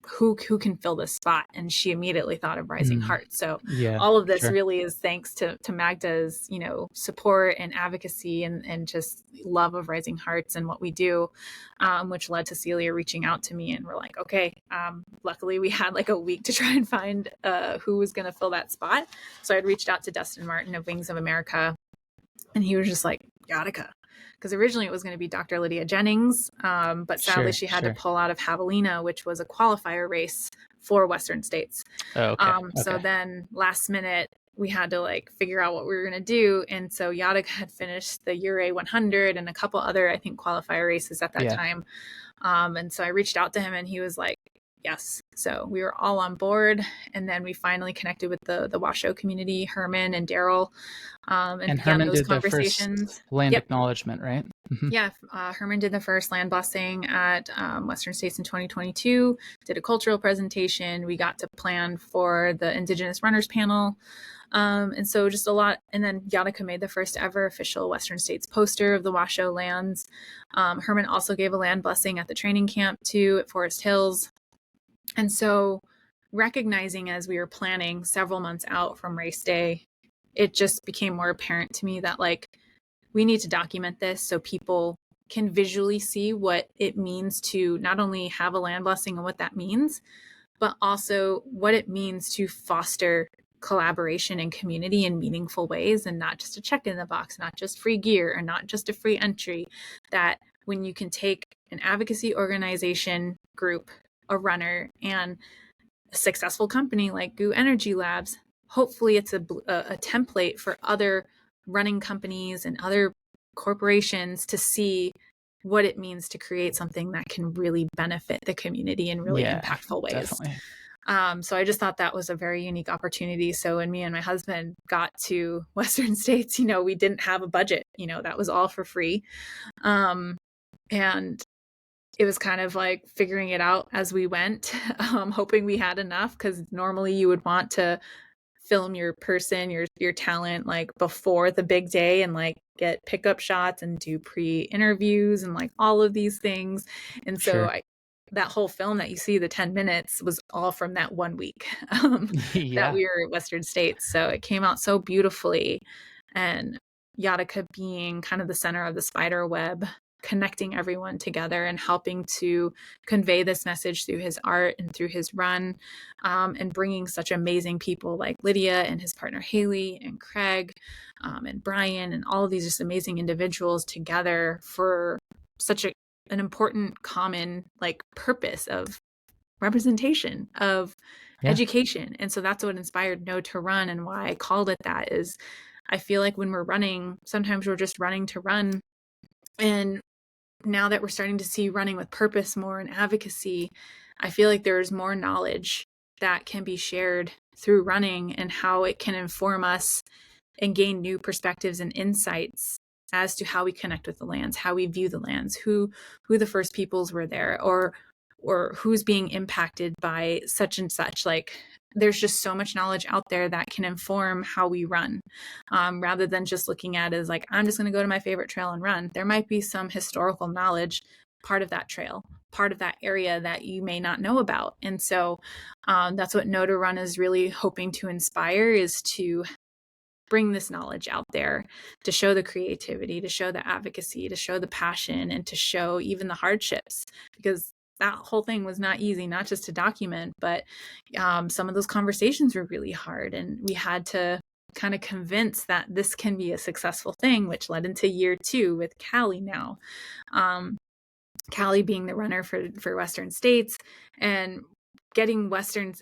who can fill this spot. And she immediately thought of Rising Hearts. So all of this really is thanks to Magda's, support and advocacy and just love of Rising Hearts and what we do, which led to Celia reaching out to me, and we're like, okay, luckily we had like a week to try and find who was going to fill that spot. So I'd reached out to Dustin Martin of Wings of America, and he was just like, Yatika. Because originally it was going to be Dr. Lydia Jennings, but sadly she had to pull out of Javelina, which was a qualifier race for Western States. So then last minute we had to like figure out what we were going to do. And so Yatika had finished the Ure 100 and a couple other, I think, qualifier races at that time. And so I reached out to him and he was like, yes. So we were all on board. And then we finally connected with the Washoe community, Herman and Daryl. And Herman did the first land acknowledgement, right? Yeah. Herman did the first land blessing at Western States in 2022, did a cultural presentation. We got to plan for the Indigenous Runners panel. And so just a lot. And then Yatika made the first ever official Western States poster of the Washoe lands. Herman also gave a land blessing at the training camp too at Forest Hills. And so recognizing as we were planning several months out from race day, it just became more apparent to me that like, we need to document this so people can visually see what it means to not only have a land blessing and what that means, but also what it means to foster collaboration and community in meaningful ways, and not just a check in the box, not just free gear or not just a free entry. That when you can take an advocacy organization group, a runner, and a successful company like GU Energy Labs, hopefully it's a template for other running companies and other corporations to see what it means to create something that can really benefit the community in really impactful ways. Definitely. So I just thought that was a very unique opportunity. So when me and my husband got to Western States, we didn't have a budget, that was all for free. And it was kind of like figuring it out as we went, hoping we had enough, because normally you would want to film your person, your talent, like before the big day and like get pickup shots and do pre-interviews and like all of these things. And so that whole film that you see, the 10 minutes, was all from that 1 week that we were at Western States. So it came out so beautifully. And Yatika being kind of the center of the spider web, connecting everyone together and helping to convey this message through his art and through his run, and bringing such amazing people like Lydia and his partner Haley and Craig and Brian and all of these just amazing individuals together for such an important common like purpose of representation, of education. And so that's what inspired No to Run, and why I called it that is I feel like when we're running, sometimes we're just running to run. And now that we're starting to see running with purpose more and advocacy, I feel like there's more knowledge that can be shared through running and how it can inform us and gain new perspectives and insights as to how we connect with the lands, how we view the lands, who the first peoples were there, or who's being impacted by such and such. Like, there's just so much knowledge out there that can inform how we run, rather than just looking at it as like, I'm just going to go to my favorite trail and run. There might be some historical knowledge, part of that trail, part of that area that you may not know about. And so that's what No to Run is really hoping to inspire, is to bring this knowledge out there, to show the creativity, to show the advocacy, to show the passion, and to show even the hardships, because that whole thing was not easy, not just to document, but some of those conversations were really hard. And we had to kind of convince that this can be a successful thing, which led into year 2 with Callie now. Callie being the runner for Western States, and getting Western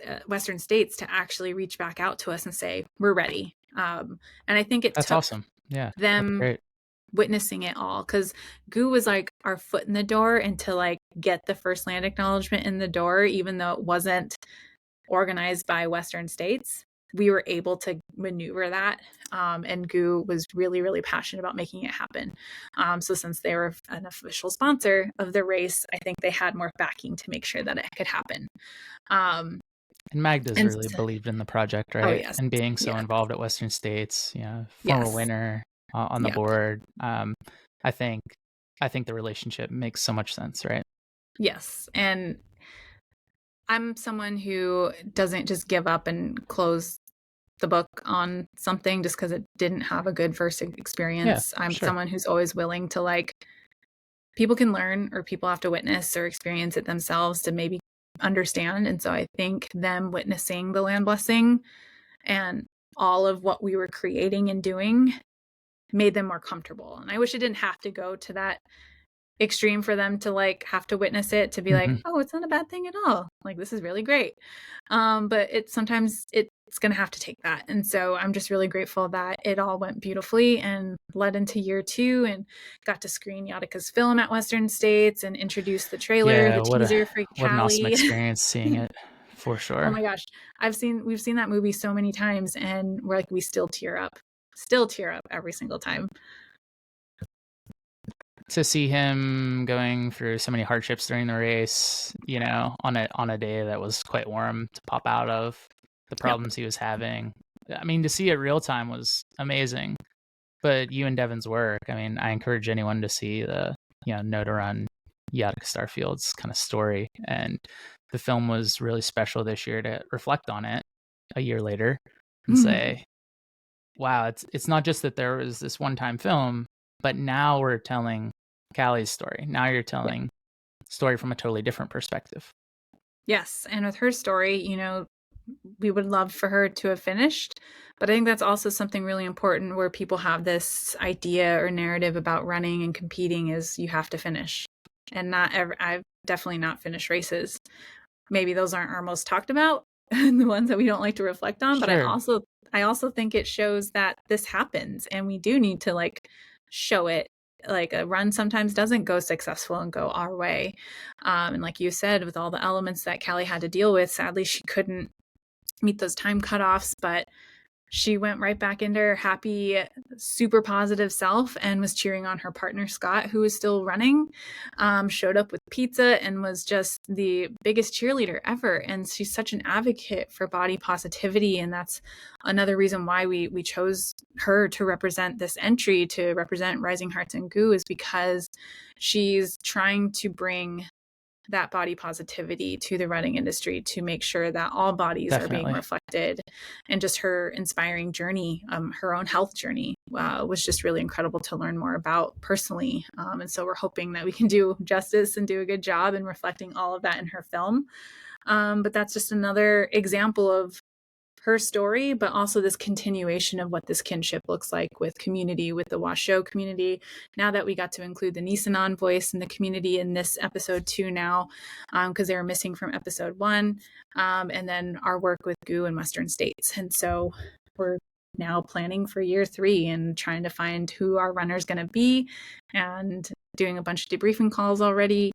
States to actually reach back out to us and say, we're ready. And I think that's took awesome. Yeah, them great. Witnessing it all, because GU was like our foot in the door, and to like get the first land acknowledgement in the door, even though it wasn't organized by Western States, we were able to maneuver that. And GU was really, really passionate about making it happen. So since they were an official sponsor of the race, I think they had more backing to make sure that it could happen. And Magda's really believed in the project, right? Oh, yes. And being so involved at Western States, former Yes. winner on the board. I think the relationship makes so much sense, right? Yes. And I'm someone who doesn't just give up and close the book on something just because it didn't have a good first experience. I'm someone who's always willing to people can learn, or people have to witness or experience it themselves to maybe understand. And so I think them witnessing the land blessing and all of what we were creating and doing made them more comfortable. And I wish it didn't have to go to that extreme for them to have to witness it to be like, oh, it's not a bad thing at all. This is really great. But sometimes it's going to have to take that. And so I'm just really grateful that it all went beautifully and led into year 2 and got to screen Yatika's film at Western States and introduce the trailer, the teaser for Callie. What an awesome experience seeing it, for sure. Oh my gosh. We've seen that movie so many times, and we still tear up every single time. To see him going through so many hardships during the race, on a day that was quite warm to pop out of, the problems he was having. I mean, to see it real time was amazing. But you and Devin's work, I mean, I encourage anyone to see the, Know to Run Yatika Starfield's kind of story. And the film was really special this year to reflect on it a year later and say, wow, it's not just that there was this one-time film, but now we're telling Callie's story. Now you're telling story from a totally different perspective. Yes. And with her story, we would love for her to have finished. But I think that's also something really important where people have this idea or narrative about running and competing is you have to finish. And I've definitely not finished races. Maybe those aren't our most talked about and the ones that we don't like to reflect on. But I also think it shows that this happens and we do need to show it. A run sometimes doesn't go successful and go our way. And like you said, with all the elements that Callie had to deal with, sadly, she couldn't meet those time cutoffs, but she went right back into her happy, super positive self and was cheering on her partner, Scott, who was still running, showed up with pizza and was just the biggest cheerleader ever. And she's such an advocate for body positivity. And that's another reason why we chose her to represent this entry, to represent Rising Hearts and GU, is because she's trying to bring that body positivity to the running industry to make sure that all bodies are being reflected. And just her inspiring journey, her own health journey, was just really incredible to learn more about personally. And so we're hoping that we can do justice and do a good job in reflecting all of that in her film. But that's just another example of her story, but also this continuation of what this kinship looks like with community, with the Washoe community. Now that we got to include the Nisenan voice in the community in this episode 2 now, because they were missing from episode 1, and then our work with GU in Western States. And so we're now planning for year 3 and trying to find who our runner's going to be and doing a bunch of debriefing calls already.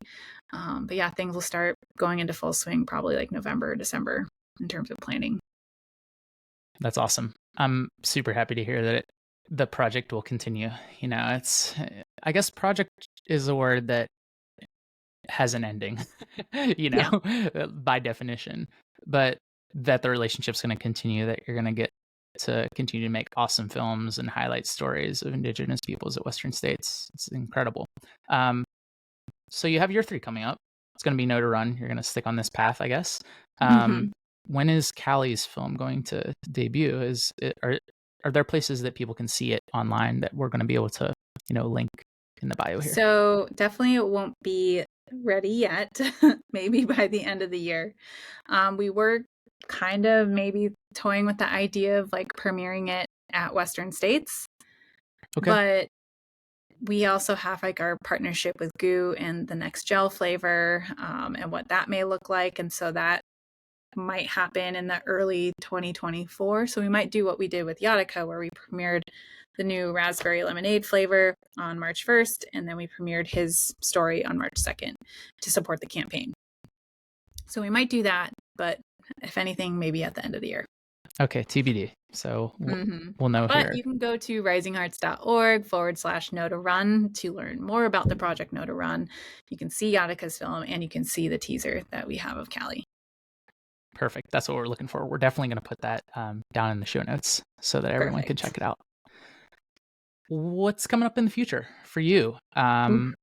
But yeah, things will start going into full swing probably November, December in terms of planning. That's awesome. I'm super happy to hear that the project will continue. I guess project is a word that has an ending, by definition, but that the relationship's going to continue, that you're going to get to continue to make awesome films and highlight stories of Indigenous peoples at Western States. It's incredible. So you have year 3 coming up. It's going to be Know to Run. You're going to stick on this path, I guess. When is Callie's film going to debut? Are there places that people can see it online that we're going to be able to, link in the bio here? So definitely it won't be ready yet. Maybe by the end of the year. We were kind of maybe toying with the idea of premiering it at Western States. Okay. But we also have our partnership with GU and the next gel flavor, and what that may look like. And so that might happen in the early 2024. So we might do what we did with Yatika, where we premiered the new raspberry lemonade flavor on March 1st, and then we premiered his story on March 2nd to support the campaign. So we might do that, but if anything, maybe at the end of the year. Okay, TBD. So we'll know But here. you can go to risinghearts.org/know to run to learn more about the project Know to Run. You can see Yatika's film and you can see the teaser that we have of Callie. Perfect. That's what we're looking for. We're definitely going to put that down in the show notes so that everyone can check it out. What's coming up in the future for you? Do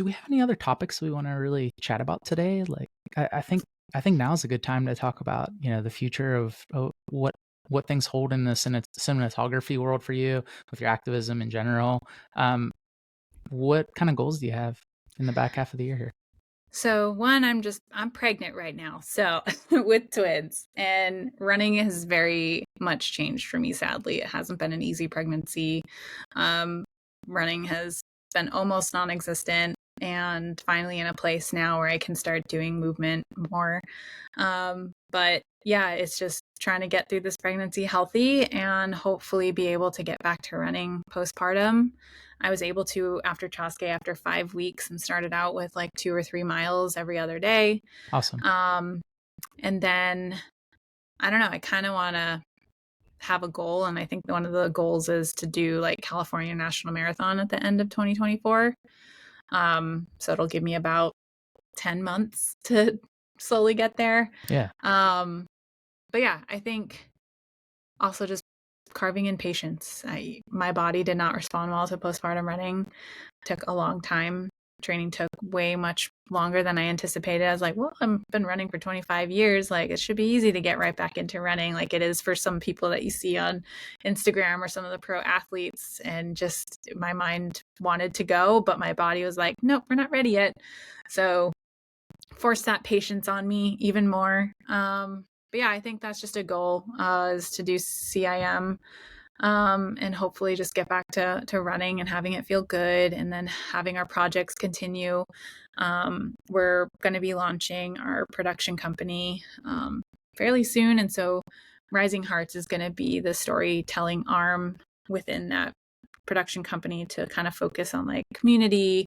we have any other topics we want to really chat about today? Like, I think now is a good time to talk about the future of what things hold in the cinematography world for you with your activism in general. What kind of goals do you have in the back half of the year here? So one, I'm pregnant right now, so with twins, and running has very much changed for me. Sadly, it hasn't been an easy pregnancy. Running has been almost non-existent, and finally in a place now where I can start doing movement more. But yeah, it's just trying to get through this pregnancy healthy and hopefully be able to get back to running postpartum. I was able to after Chaske after 5 weeks and started out with like 2 or 3 miles every other day. Awesome. And then I don't know, I kind of want to have a goal, and I think one of the goals is to do like California National Marathon at the end of 2024. So it'll give me about 10 months to slowly get there. Yeah. But yeah, I think also just carving in patience. My body did not respond well to postpartum running. It took a long time. Training took way much longer than I anticipated. I was like, well, I've been running for 25 years. Like, it should be easy to get right back into running, like it is for some people that you see on Instagram or some of the pro athletes. And just my mind wanted to go, but my body was like, nope, we're not ready yet. So forced that patience on me even more. But yeah, I think that's just a goal, is to do CIM, and hopefully just get back to running and having it feel good, and then having our projects continue. We're going to be launching our production company fairly soon, and so Rising Hearts is going to be the storytelling arm within that production company to kind of focus on like community,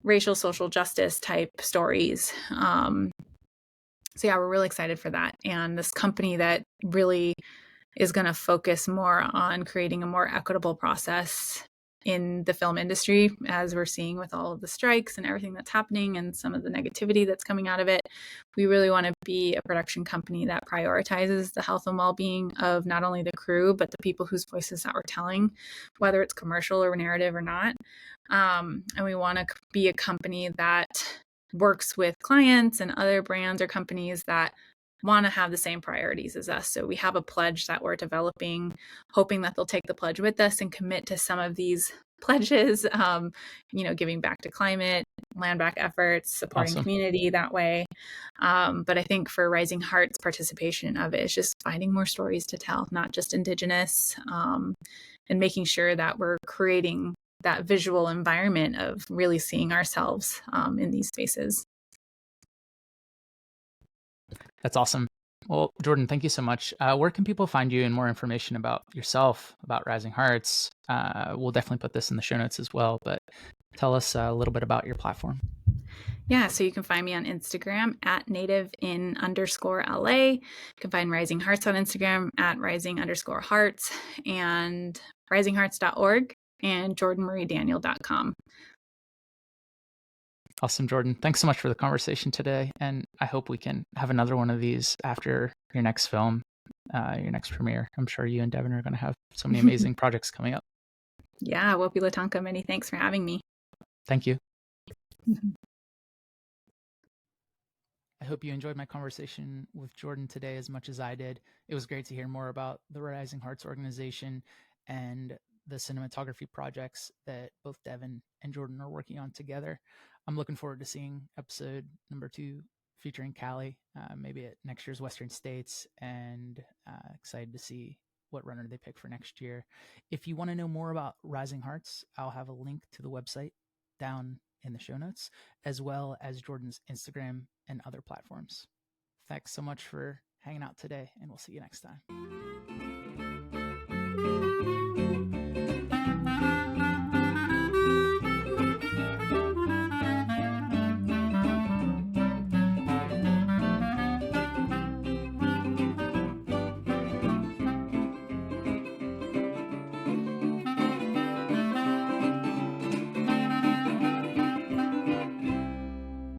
racial, social justice type stories. So yeah, we're really excited for that. And this company that really is going to focus more on creating a more equitable process in the film industry, as we're seeing with all of the strikes and everything that's happening and some of the negativity that's coming out of it. We really want to be a production company that prioritizes the health and well-being of not only the crew, but the people whose voices that we're telling, whether it's commercial or narrative or not. And we want to be a company that works with clients and other brands or companies that want to have the same priorities as us. So we have a pledge that we're developing, hoping that they'll take the pledge with us and commit to some of these pledges, giving back to climate, land back efforts, supporting community that way. But I think for Rising Hearts, participation of it is just finding more stories to tell, not just Indigenous, and making sure that we're creating that visual environment of really seeing ourselves in these spaces. That's awesome. Well, Jordan, thank you so much. Where can people find you and more information about yourself, about Rising Hearts? We'll definitely put this in the show notes as well, but tell us a little bit about your platform. Yeah, so you can find me on Instagram at native_in_LA. You can find Rising Hearts on Instagram at rising_hearts, and risinghearts.org and jordanmariedaniel.com. Awesome, Jordan. Thanks so much for the conversation today. And I hope we can have another one of these after your next film, your next premiere. I'm sure you and Devin are going to have so many amazing projects coming up. Yeah, Wopi Latanka, many thanks for having me. Thank you. I hope you enjoyed my conversation with Jordan today as much as I did. It was great to hear more about the Rising Hearts organization and the cinematography projects that both Devin and Jordan are working on together. I'm looking forward to seeing episode number 2 featuring Callie, maybe at next year's Western States, and excited to see what runner they pick for next year. If you want to know more about Rising Hearts, I'll have a link to the website down in the show notes, as well as Jordan's Instagram and other platforms. Thanks so much for hanging out today, and we'll see you next time.